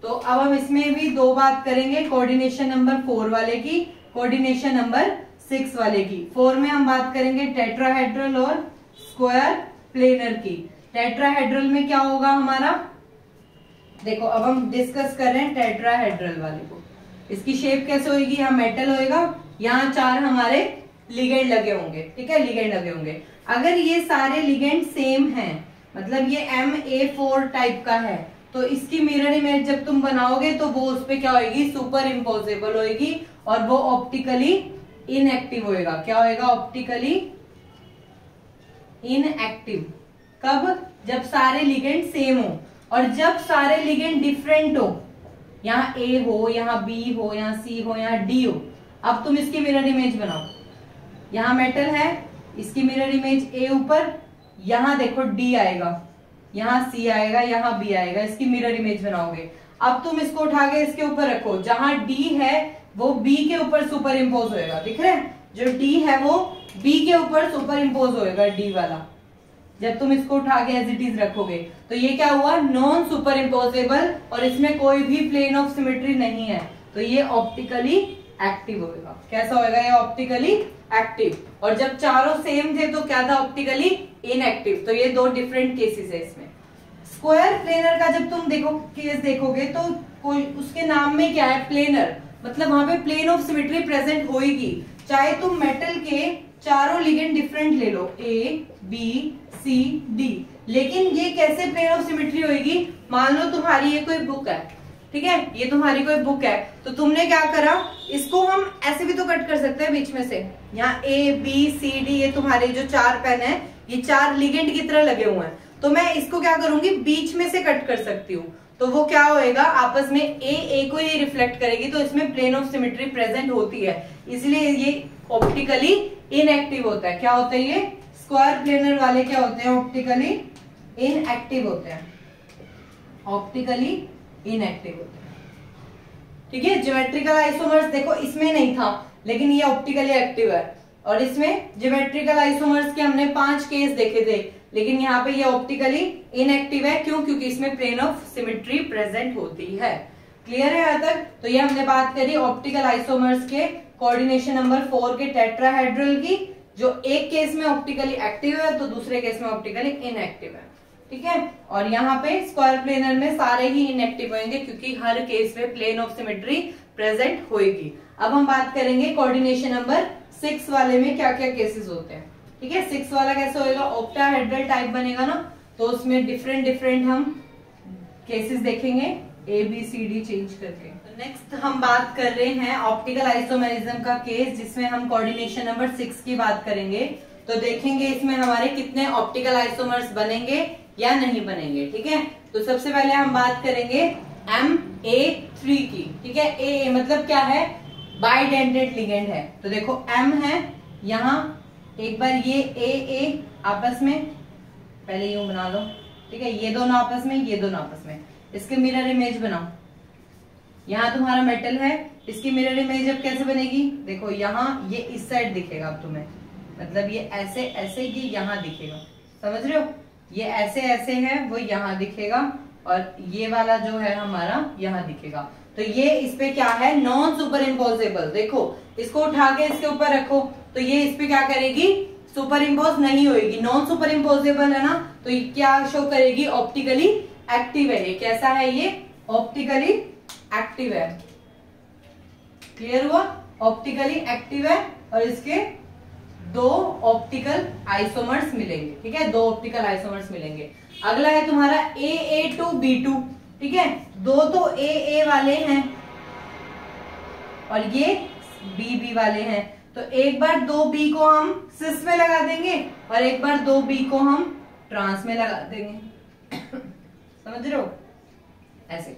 तो अब हम इसमें भी दो बात करेंगे, कोऑर्डिनेशन नंबर 4 वाले की, कोऑर्डिनेशन नंबर 6 वाले की। 4 में हम बात करेंगे टेट्राहेड्रल और स्क्वायर प्लेनर की। टेट्राहेड्रल में क्या होगा हमारा, देखो अब हम डिस्कस कर रहे हैं टेट्राहेड्रल वाले को। इसकी शेप कैसे होगी, यहाँ मेटल होएगा, यहाँ 4 हमारे लिगेंड लगे होंगे, ठीक है, लिगेंड लगे होंगे। अगर ये सारे लिगेंड सेम हैं, मतलब ये MA4 टाइप का है, तो इसकी मिरर इमेज जब तुम बनाओगे तो वो उस पे क्या होगी, सुपर इम्पोजेबल होगी और वो ऑप्टिकली इनएक्टिव होएगा। क्या होएगा, ऑप्टिकली इनएक्टिव। कब, जब सारे लिगेंड सेम हो, और जब सारे लिगेंड डिफरेंट हो, यहाँ A हो, यहाँ B हो, यहाँ C हो, यहाँ D हो। अब तुम इसकी मिरर इमेज बनाओ, यहाँ मेटल है, इसकी मिरर इमेज A ऊपर, यहाँ देखो D आएगा, यहाँ C आएगा, यहाँ B आएगा, इसकी मिरर इमेज बनाओगे। अब तुम इसको उठा के इसके ऊपर रखो, जहां D है वो B के ऊपर सुपर इम्पोज होएगा, दिख रहा है, जो D है वो B के ऊपर सुपर इम्पोज होएगा, D वाला। जब तुम इसको उठा के एज इट इज रखोगे तो ये क्या हुआ, नॉन सुपर इम्पोजेबल, और इसमें कोई भी प्लेन ऑफ सिमेट्री नहीं है, तो ये ऑप्टिकली एक्टिव होएगा। कैसा होएगा, ये ऑप्टिकली एक्टिव। और जब चारों सेम थे तो क्या था, ऑप्टिकली इनएक्टिव। तो ये दो डिफरेंट केसेस है इसमें। स्क्वायर प्लेनर का जब तुम देखो केस देखोगे तो कोई उसके नाम में क्या है, प्लेनर, मतलब वहां पे प्लेन ऑफ सिमेट्री प्रेजेंट होगी, चाहे तुम मेटल के चारों लिगेंड डिफरेंट ले लो, A, B, C, D, लेकिन ये कैसे प्लेन ऑफ सिमेट्री होगी, मान लो तुम्हारी ये कोई बुक है, ठीक है, ये तुम्हारी कोई बुक है, तो तुमने क्या करा, इसको हम ऐसे भी तो कट कर सकते हैं बीच में से, यहाँ A, B, C, D, ये तुम्हारे जो 4 पेन है, ये 4 लिगेंड की तरह लगे हुए हैं, तो मैं इसको क्या करूंगी, बीच में से कट कर सकती हूँ। तो वो क्या होएगा, आपस में A को ये रिफ्लेक्ट करेगी, तो इसमें प्लेन ऑफ सिमेट्री प्रेजेंट होती है, इसलिए ये ऑप्टिकली इनएक्टिव होता है। क्या होता है ये, स्क्वायर प्लेनर वाले क्या होते हैं, ऑप्टिकली इनएक्टिव होते हैं, ऑप्टिकली इनएक्टिव होते हैं। ठीक है, ज्योमेट्रिकल आइसोमर्स देखो इसमें नहीं था, लेकिन ये ऑप्टिकली एक्टिव है, और इसमें ज्योमेट्रिकल आइसोमर्स के हमने 5 केस देखे थे, लेकिन यहाँ पे ये ऑप्टिकली इनएक्टिव है। क्यों, क्योंकि इसमें प्लेन ऑफ सिमेट्री प्रेजेंट होती है। क्लियर है यहाँ तक। तो ये हमने बात करी ऑप्टिकल आइसोमर्स के कोऑर्डिनेशन नंबर 4 के टेट्राहेड्रल की, जो एक केस में ऑप्टिकली एक्टिव है तो दूसरे केस में ऑप्टिकली इनएक्टिव है। ठीक है, और यहाँ पे स्क्वायर प्लेनर में सारे ही इनएक्टिव होंगे, क्योंकि हर केस में प्लेन ऑफ सिमेट्री प्रेजेंट होगी। अब हम बात करेंगे कोऑर्डिनेशन नंबर 6 वाले में क्या क्या केसेस होते हैं। ठीक है, 6 वाला कैसे होएगा, ऑक्टाहेड्रल टाइप बनेगा ना, तो उसमें डिफरेंट हम केसेस देखेंगे, ABCD चेंज करके। तो नेक्स्ट हम बात कर रहे हैं ऑप्टिकल आइसोमेरिज्म का केस, जिसमें हम कोऑर्डिनेशन नंबर 6 की बात करेंगे। तो देखेंगे इसमें हमारे कितने ऑप्टिकल आइसोमर्स बनेंगे या नहीं बनेंगे। ठीक है, तो सबसे पहले हम बात करेंगे MA3 की। ठीक है, A मतलब क्या है, बाइडेंटेड लिगेंड है। तो देखो M है, यहाँ एक बार ये AA आपस में पहले यूं बना लो। ठीक है, ये दोनों आपस में, ये दोनों आपस में, इसके मिरर इमेज बनाओ। यहाँ तुम्हारा मेटल है, इसकी मिरर इमेज अब कैसे बनेगी, देखो यहाँ ये इस साइड दिखेगा अब तुम्हें, मतलब ये ऐसे ऐसे ये यहाँ दिखेगा, समझ रहे हो, ये ऐसे ऐसे है वो यहाँ दिखेगा, और ये वाला जो है हमारा यहाँ दिखेगा। तो ये इस पे क्या है, नॉन सुपर इम्पोजेबल। देखो इसको उठा के इसके ऊपर रखो तो ये इस पे क्या करेगी, सुपर इम्पोज नहीं होगी, नॉन सुपर इम्पोजेबल है ना, तो ये क्या शो करेगी, ऑप्टिकली एक्टिव है। ये कैसा है, ये ऑप्टिकली एक्टिव है। क्लियर हुआ। ऑप्टिकली एक्टिव है और इसके दो ऑप्टिकल आइसोमर्स मिलेंगे, ठीक है, दो ऑप्टिकल आइसोमर्स मिलेंगे। अगला है तुम्हारा AA2B2, ठीक है, दो तो AA वाले हैं और ये BB वाले हैं, तो एक बार दो B को हम सिस में लगा देंगे और एक बार दो B को हम ट्रांस में लगा देंगे। समझ रहे हो, ऐसे,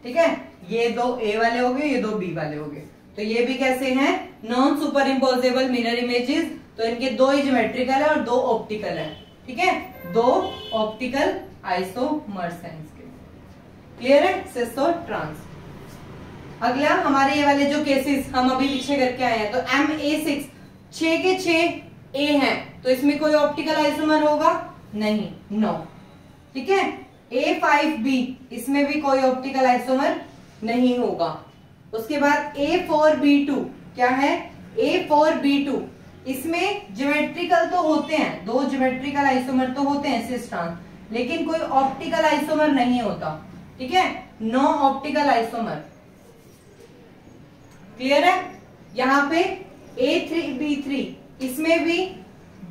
ठीक है, ये दो A वाले हो गए, ये दो B वाले हो गए। तो ये भी कैसे हैं, non super imposable mirror images, तो इनके दो ही ज्योमेट्रिकल है और दो ऑप्टिकल है, ठीक है, दो ऑप्टिकल आइसोमर्स हैं इसके। क्लियर है, सिस और ट्रांस। अगला हमारे ये वाले जो केसेस हम अभी पीछे करके आए हैं, तो MA6 6 के 6 A हैं, तो इसमें कोई ऑप्टिकल आइसोमर होगा नहीं, नो, ठीक है। A5B इसमें भी कोई ऑप्टिकल आइसोमर नहीं होगा। उसके बाद A4B2 क्या है, A4B2 इसमें ज्योमेट्रिकल तो होते हैं, दो ज्योमेट्रिकल आइसोमर तो होते हैं सिस ट्रांस, लेकिन कोई ऑप्टिकल आइसोमर नहीं होता, ठीक है, नो ऑप्टिकल आइसोमर। क्लियर है। यहाँ पे A3B3 इसमें भी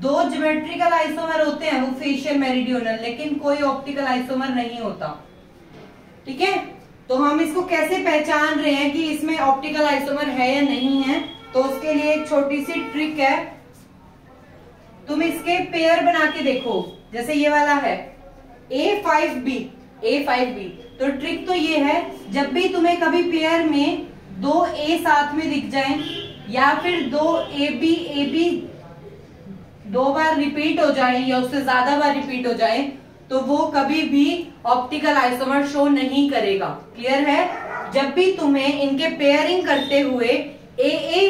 दो ज्योमेट्रिकल आइसोमर होते हैं, वो फेशियल मेरिडियोनल, लेकिन कोई ऑप्टिकल आइसोमर नहीं होता, ठीक है। तो हम इसको कैसे पहचान रहे हैं कि इसमें ऑप्टिकल आइसोमर है या नहीं है, तो उसके लिए एक छोटी सी ट्रिक है, तुम इसके पेयर बना के देखो। जैसे ये वाला है A5B, तो ट्रिक तो ये है, जब भी तुम्हें कभी पेयर में दो A साथ में दिख जाए या फिर दो AB दो बार रिपीट हो जाए या उससे ज्यादा बार रिपीट हो जाए, तो वो कभी भी ऑप्टिकल आइसोमर शो नहीं करेगा। क्लियर है। जब भी तुम्हें इनके पेयरिंग करते हुए AA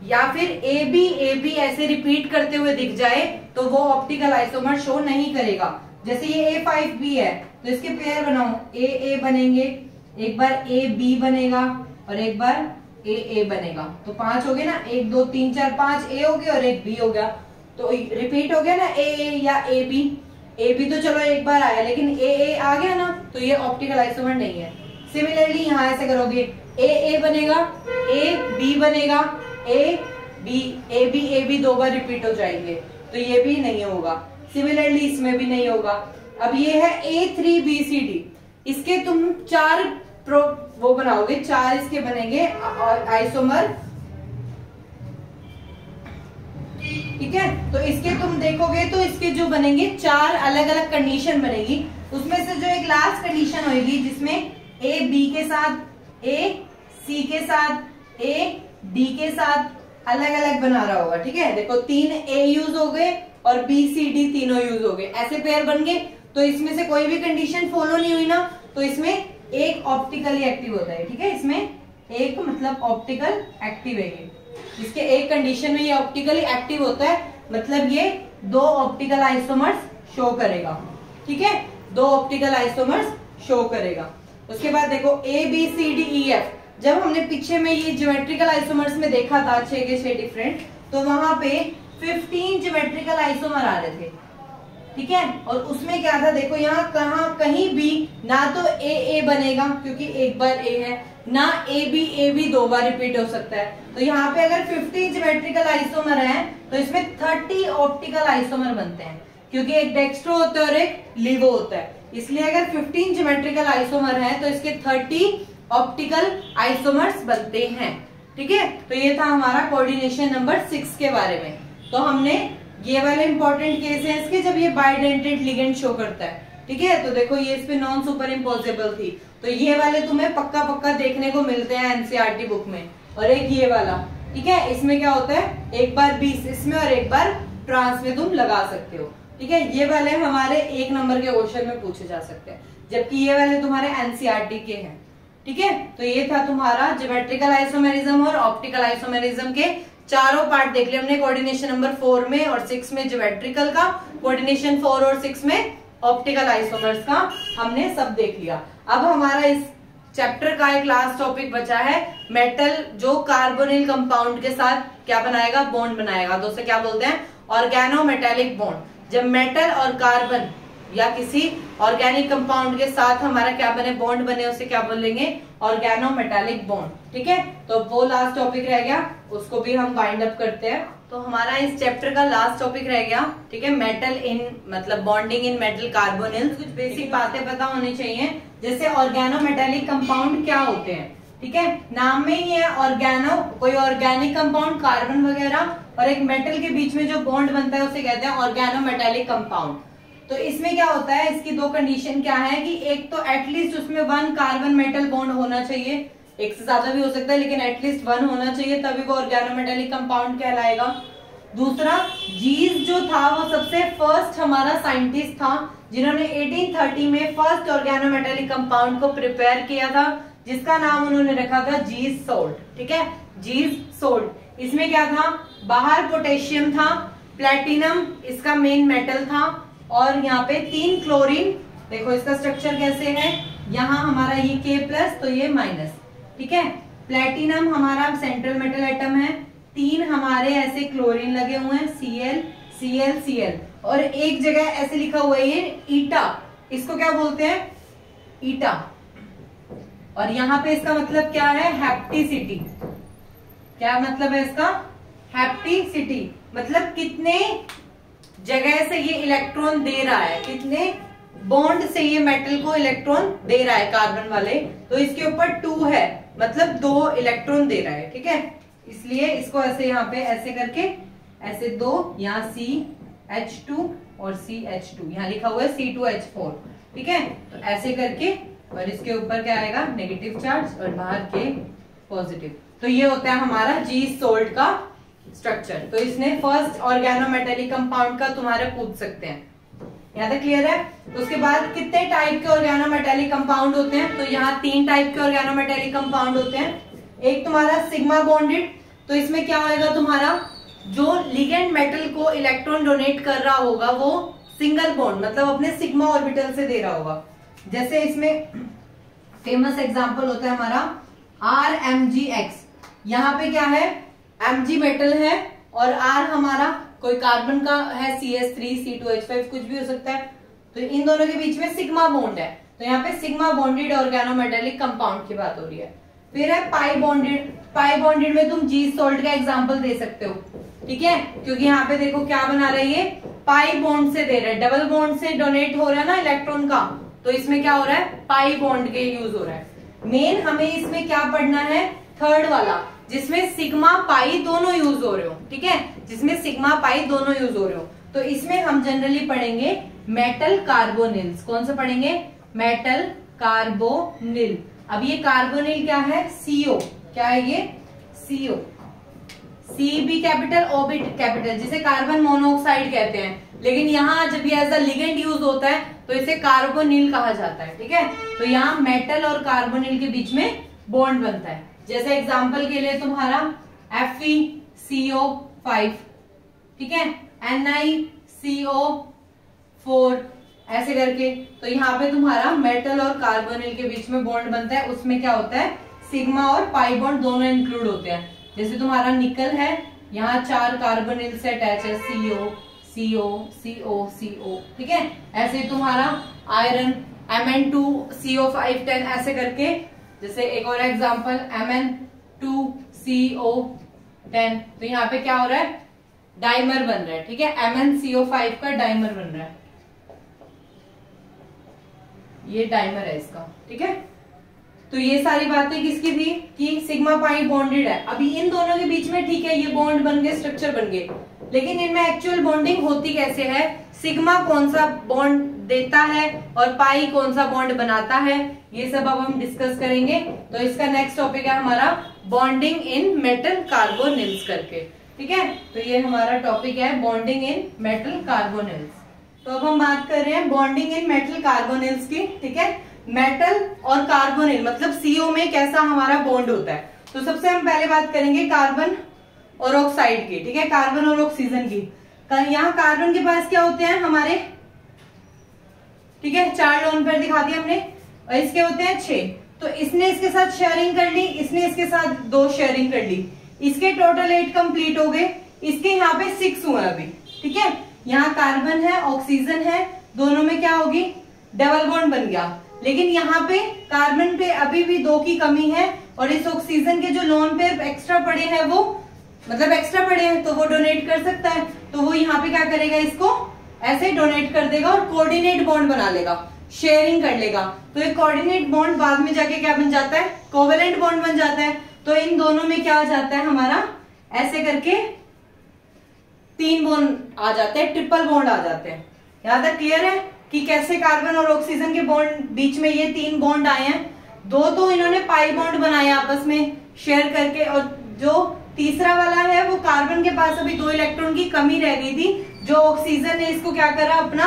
या फिर AB ऐसे रिपीट करते हुए दिख जाए, तो वो ऑप्टिकल आइसोमर शो नहीं करेगा। जैसे ये A5B है, तो इसके पेयर बनाओ, AA बनेंगे, एक बार AB बनेगा और एक बार AA बनेगा, तो 5 हो गए ना, 1 2 3 4 5 A हो गए और एक B हो गया, तो रिपीट हो गया ना AA या AB तो चलो एक बार आया, लेकिन AA आ गया ना, तो ये ऑप्टिकल आइसोमर नहीं है। सिमिलरली यहाँ ऐसे करोगे, AA बनेगा, AB बनेगा, AB दो बार रिपीट हो जाएंगे, तो ये भी नहीं होगा। सिमिलरली इसमें भी नहीं होगा। अब ये है A3BCD, इसके तुम चार वो बनाओगे, चार इसके बनेंगे आइसोमर, ठीक है। तो इसके तुम देखोगे तो इसके जो बनेंगे चार अलग अलग कंडीशन बनेगी, उसमें से जो एक लास्ट कंडीशन होगी जिसमें AB के साथ, AC के साथ, AD के साथ अलग अलग बना रहा होगा, ठीक है। देखो 3 A यूज हो गए और BCD तीनों यूज हो गए, ऐसे पेयर बन गए। तो इसमें से कोई भी कंडीशन फॉलो नहीं हुई ना, तो इसमें एक ऑप्टिकली एक्टिव होता है, ठीक है। इसमें एक मतलब ऑप्टिकल एक्टिव है ये, इसके एक कंडीशन में ये ऑप्टिकली एक्टिव होता है, मतलब ये दो ऑप्टिकल आइसोमर्स शो करेगा, ठीक है, दो ऑप्टिकल आइसोमर्स शो करेगा। उसके बाद देखो ABCDEF, जब हमने पीछे में ये ज्योमेट्रिकल आइसोमर्स में देखा था 6 के 6 डिफरेंट, तो वहां पे 15 ज्योमेट्रिकल आइसोमर आ रहे थे, ठीक है। और उसमें क्या था, देखो यहाँ कहीं भी ना तो AA बनेगा क्योंकि एक बार A है, ना AB दो बार रिपीट हो सकता है। तो यहाँ पे अगर 15 ज्योमेट्रिकल आइसोमर है, तो इसमें 30 ऑप्टिकल आइसोमर बनते हैं, क्योंकि एक डेक्स्ट्रो होता है और एक लिवो होता है। इसलिए अगर 15 ज्योमेट्रिकल आइसोमर है तो इसके 30 ऑप्टिकल आइसोमर्स बनते हैं, ठीक है। तो ये था हमारा कोऑर्डिनेशन नंबर 6 के बारे में। तो हमने ये वाले इंपॉर्टेंट केस है इसके, जब ये बाइडेंटेड लिगेंड शो करता है, ठीक है। तो देखो ये इस पे नॉन सुपर इम्पोजेबल थी, तो ये वाले तुम्हें पक्का देखने को मिलते हैं एनसीईआरटी बुक में। और एक ये वाला, ठीक है, इसमें क्या होता है, एक बार 20 इसमें और एक बार ट्रांस में तुम लगा सकते हो, ठीक है। ये वाले हमारे 1 नंबर के क्वेश्चन में पूछे जा सकते हैं, जबकि ये वाले तुम्हारे एनसीईआरटी के हैं, ठीक है। तो ये था तुम्हारा ज्योमेट्रिकल आइसोमेरिज्म और ऑप्टिकल आइसोमेरिज्म के चारों पार्ट देख लिया हमने कोऑर्डिनेशन नंबर 4 में और 6 में ज्योमेट्रिकल का, कोऑर्डिनेशन 4 और 6 में ऑप्टिकल आइसोमर्स का हमने सब देख लिया। अब हमारा इस चैप्टर का एक लास्ट टॉपिक बचा है, मेटल जो कार्बोनिल कंपाउंड के साथ क्या बनाएगा, बॉन्ड बनाएगा। दोस्तों क्या बोलते हैं, ऑर्गेनोमेटेलिक बॉन्ड। जब मेटल और कार्बन या किसी ऑर्गेनिक कंपाउंड के साथ हमारा क्या बने, बॉन्ड बने, उसे क्या बोलेंगे, ऑर्गेनोमेटालिक बॉन्ड। ठीक है, तो वो लास्ट टॉपिक रह गया, उसको भी हम वाइंड अप करते हैं। तो हमारा इस चैप्टर का लास्ट टॉपिक रह गया, ठीक है, मेटल इन मतलब बॉन्डिंग इन मेटल कार्बोनिल्स। कुछ बेसिक बातें पता होनी चाहिए, जैसे ऑर्गेनोमेटालिक कंपाउंड क्या होते हैं। ठीक है, नाम में ही है ऑर्गेनो, कोई ऑर्गेनिक कंपाउंड कार्बन वगैरह और एक मेटल के बीच में जो बॉन्ड बनता है उसे कहते हैं ऑर्गेनोमेटालिक कंपाउंड। तो इसमें क्या होता है, इसकी दो कंडीशन क्या है कि एक तो एटलीस्ट उसमें 1 कार्बन मेटल बॉन्ड होना चाहिए, एक से ज्यादा भी हो सकता है लेकिन एटलीस्ट 1 होना चाहिए, तभी वो ऑर्गेनोमेटालिक कंपाउंड कहलाएगा। दूसरा, जीस जो था वो सबसे फर्स्ट हमारा साइंटिस्ट था जिन्होंने 1830 में फर्स्ट ऑर्गेनोमेटालिक कंपाउंड को प्रिपेयर किया था, जिसका नाम उन्होंने रखा था जीस सोल्ट। ठीक है, जीस सोल्ट। इसमें क्या था, बाहर पोटेशियम था, प्लेटिनम इसका मेन मेटल था और यहाँ पे 3 क्लोरीन। देखो इसका स्ट्रक्चर कैसे है, यहाँ हमारा ये K+ तो ये माइनस। ठीक है, प्लेटिनम हमारा सेंट्रल मेटल एटम है, 3 हमारे ऐसे क्लोरीन लगे हुए हैं Cl Cl Cl और एक जगह ऐसे लिखा हुआ है ये ईटा, इसको क्या बोलते हैं, ईटा। और यहाँ पे इसका मतलब क्या है, हैप्टिसिटी। क्या मतलब है इसका, हैप्टिसिटी मतलब कितने जगह से ये इलेक्ट्रॉन दे रहा है, कितने बॉन्ड से ये मेटल को इलेक्ट्रॉन दे रहा है कार्बन वाले। तो इसके ऊपर 2 है, मतलब 2 इलेक्ट्रॉन दे रहा है। ठीक है, इसलिए इसको ऐसे यहाँ पे ऐसे करके ऐसे 2, यहाँ CH2 और CH2, यहाँ लिखा हुआ है C2H4। ठीक है, तो ऐसे करके और इसके ऊपर क्या आएगा, नेगेटिव चार्ज और बाहर के पॉजिटिव। तो ये होता है हमारा जीस सोल्ट का स्ट्रक्चर। तो इसने फर्स्ट ऑर्गेनोमेटालिक कंपाउंड का तुम्हारे पूछ सकते हैं, यहाँ तक क्लियर है। तो उसके बाद कितने टाइप के ऑर्गेनोमेटालिक कंपाउंड होते हैं, तो यहाँ 3 टाइप के ऑर्गेनोमेटालिक कंपाउंड होते हैं। एक तुम्हारा सिग्मा बॉन्डेड, तो इसमें क्या होगा, तुम्हारा जो लिगेंड मेटल को इलेक्ट्रॉन डोनेट कर रहा होगा वो सिंगल बॉन्ड मतलब अपने सिग्मा ऑर्बिटल से दे रहा होगा। जैसे इसमें फेमस एग्जांपल होता है हमारा RMgX, यहाँ पे क्या है, Mg मेटल है और R हमारा कोई कार्बन का है CH3 C2H5 कुछ भी हो सकता है। तो इन दोनों के बीच में सिग्मा बॉन्ड है, तो यहाँ पे सिग्मा बॉन्डेड ऑर्गेनोमेटालिक कंपाउंड की बात हो रही है। फिर है पाई बॉन्डेड, पाई बॉन्डेड में तुम जीस सोल्ट का एग्जांपल दे सकते हो। ठीक है, क्योंकि यहाँ पे देखो क्या बना रहा है, ये पाई बॉन्ड से दे रहा है, डबल बॉन्ड से डोनेट हो रहा है ना इलेक्ट्रॉन का, तो इसमें क्या हो रहा है, पाई बॉन्ड के यूज हो रहा है। मेन हमें इसमें क्या पढ़ना है, थर्ड वाला, जिसमें सिग्मा पाई दोनों यूज हो रहे हो। ठीक है, जिसमें सिग्मा पाई दोनों यूज हो रहे हो, तो इसमें हम जनरली पढ़ेंगे मेटल कार्बोनिल्स। कौन सा पढ़ेंगे, मेटल कार्बोनिल। अब ये कार्बोनिल क्या है, CO, क्या है ये CO, C भी कैपिटल O भी कैपिटल, जिसे कार्बन मोनोऑक्साइड कहते हैं, लेकिन यहाँ जब ये एज अ लिगेंड यूज होता है तो इसे कार्बोनिल कहा जाता है। ठीक है, तो यहाँ मेटल और कार्बोनिल के बीच में बॉन्ड बनता है। जैसे एग्जांपल के लिए तुम्हारा FeCO5, ठीक है, NiCO4 ऐसे करके, तो यहाँ पे तुम्हारा मेटल और कार्बोनिल के बीच में बॉन्ड बनता है। उसमें क्या होता है, सिग्मा और पाई बॉन्ड दोनों इंक्लूड होते हैं। जैसे तुम्हारा निकल है, यहाँ 4 कार्बोनिल से अटैच है, CO CO CO CO। ठीक है, ऐसे ही तुम्हारा आयरन Mn2CO510 ऐसे करके। जैसे एक और एग्जांपल Mn2CO10, तो यहाँ पे क्या हो रहा है, डाइमर बन रहा है। ठीक है, MnCO5 का डाइमर बन रहा है, ये डाइमर है इसका। ठीक है, तो ये सारी बातें किसकी थी कि सिग्मा पाई बॉन्डेड है। अभी इन दोनों के बीच में ठीक है ये बॉन्ड बन गए, स्ट्रक्चर बन गए, लेकिन इनमें एक्चुअल बॉन्डिंग होती कैसे है, सिग्मा कौन सा बॉन्ड देता है और पाई कौन सा बॉन्ड बनाता है, ये सब अब हम डिस्कस करेंगे। तो इसका नेक्स्ट टॉपिक है हमारा बॉन्डिंग इन मेटल कार्बोनिल्स करके। ठीक है, तो ये हमारा टॉपिक है बॉन्डिंग इन मेटल कार्बोनिल्स। तो अब हम बात कर रहे हैं बॉन्डिंग इन मेटल कार्बोनिल्स की। ठीक है, मेटल और कार्बोनिल मतलब CO में कैसा हमारा बॉन्ड होता है। तो सबसे हम पहले बात करेंगे कार्बन और ऑक्साइड की। ठीक है, कार्बन और ऑक्सीजन की। यहाँ कार्बन के पास क्या होते हैं हमारे, ठीक है, 4 लोन पेयर दिखा दिया हमने, और इसके होते हैं 6। तो इसने इसके साथ शेयरिंग कर ली, इसने इसके साथ 2 शेयरिंग कर ली, इसके टोटल 8 कंप्लीट हो गए, इसके यहाँ पे 6 हुआ अभी। ठीक है, यहाँ कार्बन है, ऑक्सीजन है, दोनों में क्या होगी, डबल बॉन्ड बन गया। लेकिन यहाँ पे कार्बन पे अभी भी 2 की कमी है और इस ऑक्सीजन के जो लोन पेयर एक्स्ट्रा पड़े हैं वो मतलब एक्स्ट्रा पड़े हैं तो वो डोनेट कर सकता है, तो वो यहाँ पे क्या करेगा, इसको ऐसे डोनेट कर देगा और कोऑर्डिनेट बॉन्ड बना लेगा, शेयरिंग कर लेगा। तो एक कोऑर्डिनेट बॉन्ड बाद में जाके क्या बन जाता है, कोवेलेंट बॉन्ड बन जाता है। तो इन दोनों में क्या आ जाता है हमारा, ऐसे करके 3 बॉन्ड आ जाते हैं, ट्रिपल बॉन्ड आ जाते हैं। यहाँ तक क्लियर है कि कैसे कार्बन और ऑक्सीजन के बॉन्ड बीच में ये 3 बॉन्ड आए हैं। 2 तो इन्होंने पाई बॉन्ड बनाए आपस में शेयर करके, और जो तीसरा वाला है वो कार्बन के पास अभी 2 इलेक्ट्रॉन की कमी रह गई थी, जो ऑक्सीजन ने इसको क्या करा, अपना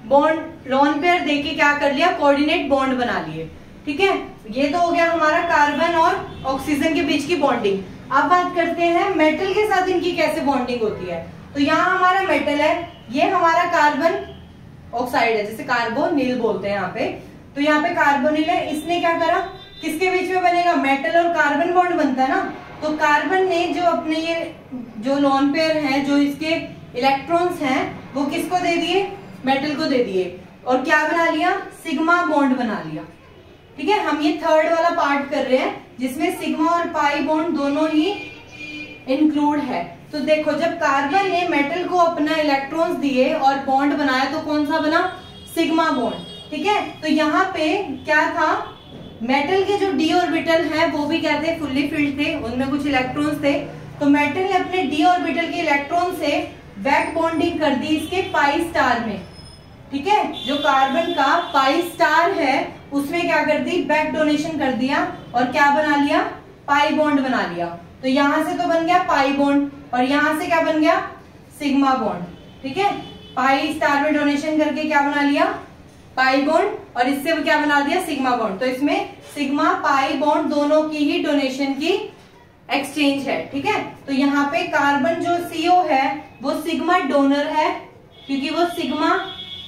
बॉन्ड लोन पेयर देके क्या कर लिया, कोऑर्डिनेट बॉन्ड बना लिए। ठीक है, ये तो हो गया हमारा कार्बन और ऑक्सीजन के बीच की बॉन्डिंग। अब बात करते हैं मेटल के साथ इनकी कैसे बॉन्डिंग होती है। तो यहाँ हमारा मेटल है, ये हमारा कार्बन ऑक्साइड है, जैसे कार्बोनिल बोलते हैं यहाँ पे। तो यहाँ पे कार्बोनिल है, इसने क्या करा, किसके बीच में बनेगा, मेटल और कार्बन बॉन्ड बनता है ना। तो कार्बन ने जो अपने ये जो लोन पेयर है, जो इसके इलेक्ट्रॉन्स हैं, वो किसको दे दिए, मेटल को दे दिए, और क्या बना लिया, सिग्मा बॉन्ड बना लिया। ठीक है, हम ये थर्ड वाला पार्ट कर रहे हैं जिसमें सिग्मा और पाई बॉन्ड दोनों ही इंक्लूड है। तो देखो, जब कार्बन ने मेटल को अपना इलेक्ट्रॉन्स दिए और बॉन्ड बनाया तो कौन सा बना, सिग्मा बॉन्ड। ठीक है, तो यहाँ पे क्या था, मेटल के जो डी ऑर्बिटल है वो भी क्या थे, फुल्ली फिल्ड थे, उनमें कुछ इलेक्ट्रॉन्स थे। तो मेटल ने अपने डी ऑर्बिटल के इलेक्ट्रॉन से बैक बॉन्डिंग कर दी इसके पाई स्टार में। ठीक है, जो कार्बन का पाई स्टार है उसमें क्या कर दी, बैक डोनेशन कर दिया और क्या बना लिया, पाई बॉन्ड बना लिया। तो यहां से तो बन गया पाई बॉन्ड और यहां से क्या बन गया, सिग्मा बॉन्ड। ठीक है, पाई स्टार में डोनेशन करके क्या बना लिया, पाई बॉन्ड, और इससे क्या बना दिया, सिग्मा बॉन्ड। तो इसमें सिग्मा पाई बॉन्ड दोनों की ही डोनेशन की एक्सचेंज है। ठीक है, तो यहाँ पे कार्बन जो CO है वो सिग्मा डोनर है, क्योंकि वो सिग्मा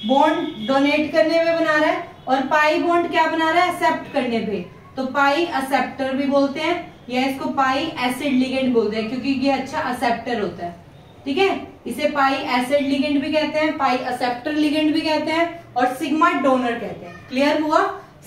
बॉन्ड डोनेट करने में बना रहा है, और पाई बॉन्ड क्या बना रहा है, एक्सेप्ट करने पे। तो पाई एक्सेप्टर भी बोलते हैं, या इसको पाई एसिड लिगेंड बोलते हैं, क्योंकि ये अच्छा एक्सेप्टर होता है। ठीक है, इसे पाई एसिड लिगेंड भी कहते हैं, पाई एक्सेप्टर लिगेंड भी कहते हैं, और सिग्मा डोनर कहते हैं। क्लियर हुआ,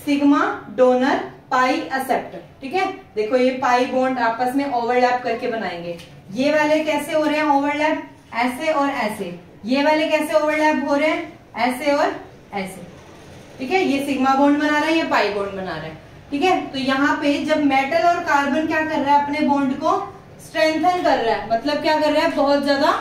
सिग्मा डोनर, पाई एक्सेप्टर। ठीक है, देखो ये पाई बॉन्ड आपस में ओवरलैप करके बनाएंगे। ये वाले कैसे हो रहे हैं ओवरलैप, ऐसे और ऐसे। ये वाले कैसे ओवरलैप हो रहे हैं, ऐसे और ऐसे। ठीक है, ये सिग्मा बॉन्ड बना रहा है, ये पाई बॉन्ड बना रहा है। ठीक है, तो यहाँ पे जब मेटल और कार्बन क्या कर रहा है, अपने बॉन्ड को स्ट्रेंथन कर रहा है, मतलब क्या कर रहा है, बहुत ज्यादा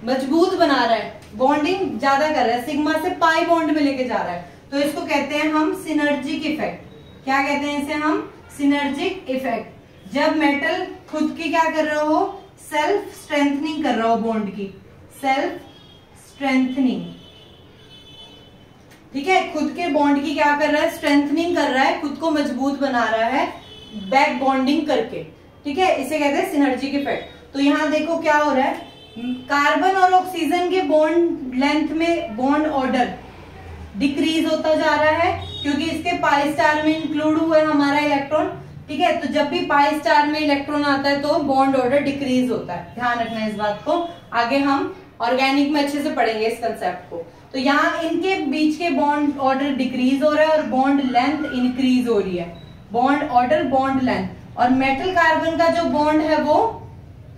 मजबूत बना रहा है, बॉन्डिंग ज्यादा कर रहा है, सिग्मा से पाई बॉन्ड में लेके जा रहा है। तो इसको कहते हैं हम सिनर्जिक इफेक्ट। क्या कहते हैं इसे हम, सिनर्जिक इफेक्ट। जब मेटल खुद की क्या कर रहा हो, सेल्फ स्ट्रेंथनिंग कर रहा हो, बॉन्ड की सेल्फ स्ट्रेंथनिंग। ठीक है, खुद के बॉन्ड की क्या कर रहा है, स्ट्रेंथनिंग कर रहा है, खुद को मजबूत बना रहा है बैक बॉन्डिंग करके। ठीक है, इसे कहते हैं सिनर्जिक इफेक्ट। तो यहाँ देखो क्या हो रहा है, कार्बन और ऑक्सीजन के बॉन्ड लेंथ में बॉन्ड ऑर्डर डिक्रीज होता जा रहा है, क्योंकि इसके पाई स्टार में इंक्लूड हुआ है हमारा इलेक्ट्रॉन। ठीक है, तो जब भी पाई स्टार में इलेक्ट्रॉन आता है तो बॉन्ड ऑर्डर डिक्रीज होता है। ध्यान रखना है इस बात को, आगे हम ऑर्गेनिक में अच्छे से पढ़ेंगे इस कंसेप्ट को। तो यहाँ इनके बीच के बॉन्ड ऑर्डर डिक्रीज हो रहा है और बॉन्ड लेंथ इंक्रीज हो रही है, बॉन्ड ऑर्डर बॉन्ड लेंथ। और मेटल कार्बन का जो बॉन्ड है वो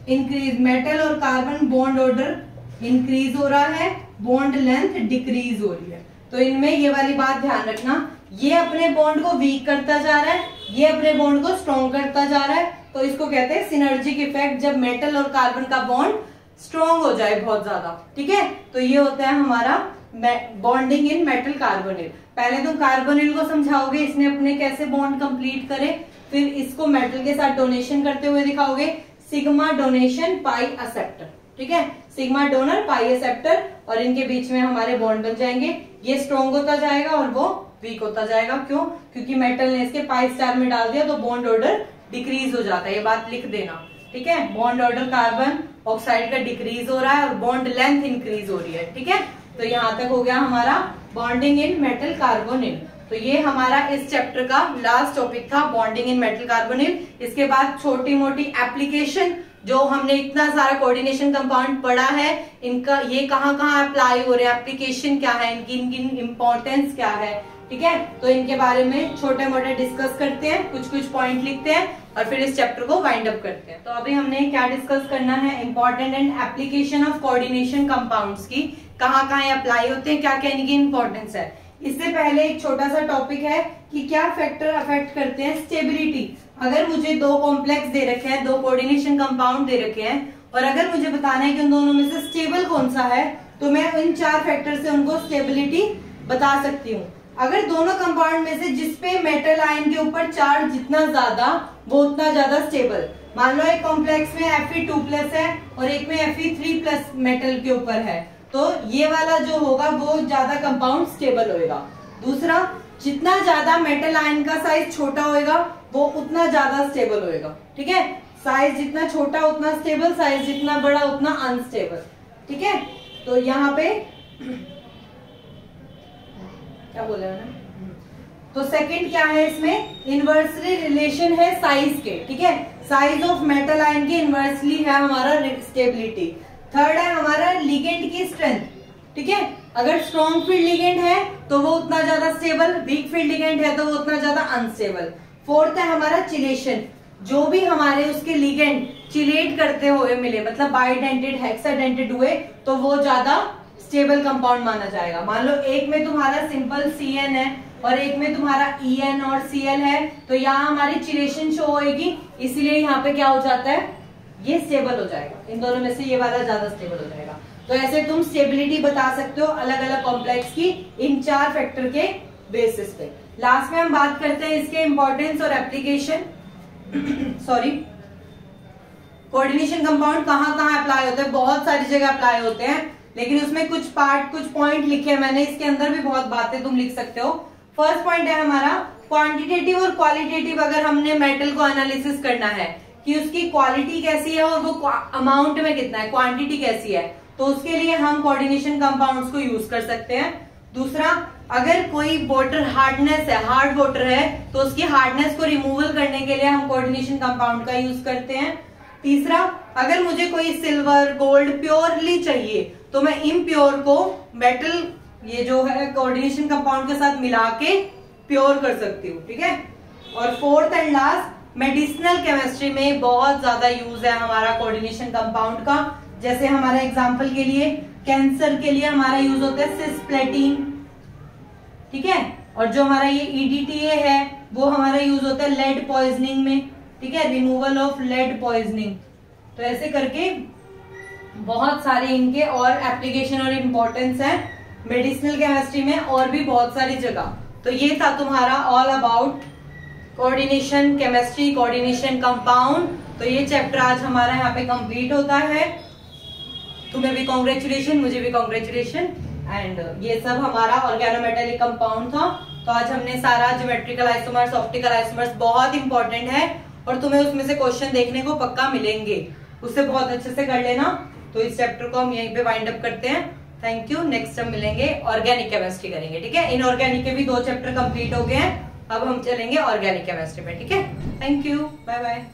इंक्रीज, मेटल और कार्बन बॉन्ड ऑर्डर इंक्रीज हो रहा है, बॉन्ड लेंथ डिक्रीज हो रही है। तो इनमें ये वाली बात ध्यान रखना, ये अपने बॉन्ड को वीक करता जा रहा है, ये अपने बॉन्ड को स्ट्रॉन्ग करता जा रहा है। तो इसको कहते हैं सिनर्जिक इफेक्ट, जब मेटल और कार्बन का बॉन्ड स्ट्रॉन्ग हो जाए बहुत ज्यादा। ठीक है, तो ये होता है हमारा बॉन्डिंग इन मेटल कार्बोनिल। पहले तुम कार्बोनिल को समझाओगे, इसने अपने कैसे बॉन्ड कंप्लीट करे, फिर इसको मेटल के साथ डोनेशन करते हुए दिखाओगे, सिग्मा डोनेशन पाई एक्सेप्टर। ठीक है, सिग्मा डोनर पाई एक्सेप्टर, और इनके बीच में हमारे बॉन्ड बन जाएंगे। ये स्ट्रॉन्ग होता जाएगा और वो वीक होता जाएगा। क्यों, क्योंकि मेटल ने इसके पाई स्टार में डाल दिया तो बॉन्ड ऑर्डर डिक्रीज हो जाता है, ये बात लिख देना। ठीक है, बॉन्ड ऑर्डर कार्बन ऑक्साइड का डिक्रीज हो रहा है और बॉन्ड लेंथ इंक्रीज हो रही है। ठीक है, तो यहाँ तक हो गया हमारा बॉन्डिंग इन मेटल कार्बोनिल। तो ये हमारा इस चैप्टर का लास्ट टॉपिक था, बॉन्डिंग इन मेटल कार्बोनिल। इसके बाद छोटी मोटी एप्लीकेशन जो हमने इतना सारा कोऑर्डिनेशन कंपाउंड पढ़ा है, इनका ये कहाँ कहाँ अप्लाई हो रहे हैं, एप्लीकेशन क्या है इनकी, इनकी इम्पोर्टेंस क्या है, ठीक है। तो इनके बारे में छोटे मोटे डिस्कस करते हैं, कुछ कुछ पॉइंट लिखते हैं और फिर इस चैप्टर को वाइंड अप करते हैं। तो अभी हमने क्या डिस्कस करना है, important and application of coordination compounds की, कहाँ कहाँ अप्लाई होते हैं, क्या क्या इनकी इंपॉर्टेंस है। इससे पहले एक छोटा सा टॉपिक है कि क्या फैक्टर अफेक्ट करते हैं स्टेबिलिटी। अगर मुझे दो कॉम्प्लेक्स दे रखे हैं, दो कोऑर्डिनेशन कंपाउंड दे रखे हैं, और अगर मुझे बताना है कि उन दोनों में से स्टेबल कौन सा है, तो मैं इन 4 फैक्टर से उनको स्टेबिलिटी बता सकती हूँ। अगर दोनों कंपाउंड में से जिसपे मेटल आयन के ऊपर चार्ज जितना ज्यादा वो उतना ज्यादा स्टेबल। मान लो एक कॉम्प्लेक्स में Fe2+ है और एक में Fe3+ मेटल के ऊपर है, तो ये वाला जो होगा वो ज्यादा कंपाउंड स्टेबल होएगा। दूसरा, जितना ज्यादा मेटल आयन का साइज छोटा होएगा वो उतना ज्यादा स्टेबल होएगा, ठीक है। साइज जितना छोटा उतना स्टेबल, साइज जितना बड़ा उतना अनस्टेबल, ठीक है। तो यहाँ पे क्या बोला मैंने, तो सेकंड क्या है इसमें, इनवर्सली रिलेशन है साइज के, ठीक है। साइज ऑफ मेटल आयन की इनवर्सली है हमारा स्टेबिलिटी। थर्ड है हमारा लिगेंड की स्ट्रेंथ, ठीक है। अगर स्ट्रॉन्ग फील्ड लिगेंड है तो वो उतना ज्यादा स्टेबल, वीक फील्ड लिगेंड है तो वो उतना ज्यादा अनस्टेबल। फोर्थ है हमारा चिलेशन, जो भी हमारे उसके लिगेंड चिलेट करते हुए मिले, मतलब बाइडेंटेड हेक्साडेंटेड हुए, तो वो ज्यादा स्टेबल कंपाउंड माना जाएगा। मान लो एक में तुम्हारा सिंपल CN है और एक में तुम्हारा EN और Cl है, तो यहाँ हमारी चिलेशन शो होगी, इसीलिए यहाँ पे क्या हो जाता है, ये स्टेबल हो जाएगा। इन दोनों में से ये वाला ज्यादा स्टेबल हो जाएगा। तो ऐसे तुम स्टेबिलिटी बता सकते हो अलग अलग कॉम्प्लेक्स की इन 4 फैक्टर के बेसिस पे। लास्ट में हम बात करते हैं इसके इंपॉर्टेंस और एप्लीकेशन। सॉरी, कोऑर्डिनेशन कंपाउंड कहाँ कहाँ अप्लाई होते हैं, बहुत सारी जगह अप्लाई होते हैं, लेकिन उसमें कुछ पार्ट, कुछ पॉइंट लिखे हैं मैंने, इसके अंदर भी बहुत बातें तुम लिख सकते हो। फर्स्ट पॉइंट है हमारा क्वांटिटेटिव और क्वालिटेटिव। अगर हमने मेटल को एनालिसिस करना है कि उसकी क्वालिटी कैसी है और वो अमाउंट में कितना है, क्वांटिटी कैसी है, तो उसके लिए हम कोऑर्डिनेशन कंपाउंड्स को यूज कर सकते हैं। दूसरा, अगर कोई वाटर हार्डनेस है, हार्ड वाटर है, तो उसकी हार्डनेस को रिमूवल करने के लिए हम कोऑर्डिनेशन कंपाउंड का यूज करते हैं। तीसरा, अगर मुझे कोई सिल्वर गोल्ड प्योरली चाहिए तो मैं इम्प्योर को मेटल ये जो है कोऑर्डिनेशन कंपाउंड के साथ मिला के प्योर कर सकती हूँ, ठीक है। और fourth and last, medicinal chemistry में बहुत ज्यादा यूज है हमारा कोऑर्डिनेशन कंपाउंड का। जैसे हमारे एग्जांपल के लिए कैंसर के लिए हमारा यूज होता है सिस्प्लेटिन, ठीक है। और जो हमारा ये EDTA है वो हमारा यूज होता है लेड पॉइजनिंग में, ठीक है, रिमूवल ऑफ लेड पॉइजनिंग। तो ऐसे करके बहुत सारे इनके और एप्लीकेशन और इम्पोर्टेंस है मेडिसिनल केमिस्ट्री में और भी बहुत सारी जगह। तो ये था तुम्हारा all about coordination chemistry, coordination compound. तो ये चैप्टर आज हमारा यहाँ पे कंप्लीट होता है। तुम्हें भी कॉन्ग्रेचुलेशन, मुझे भी कॉन्ग्रेचुलेशन। एंड ये सब हमारा ऑर्गेनोमेटेलिक कंपाउंड था। तो आज हमने सारा ज्योमेट्रिकल आइसोमर्स, ऑप्टिकल आइसोमर्स बहुत इंपॉर्टेंट है और तुम्हें उसमें से क्वेश्चन देखने को पक्का मिलेंगे, उससे बहुत अच्छे से कर लेना। तो इस चैप्टर को हम यहीं पे वाइंड अप करते हैं। Thank you. नेक्स्ट हम मिलेंगे, ऑर्गेनिक केमिस्ट्री करेंगे, ठीक है। इनऑर्गेनिक के भी 2 चैप्टर कंप्लीट हो गए हैं, अब हम चलेंगे ऑर्गेनिक केमिस्ट्री पे, ठीक है। Thank you, bye bye.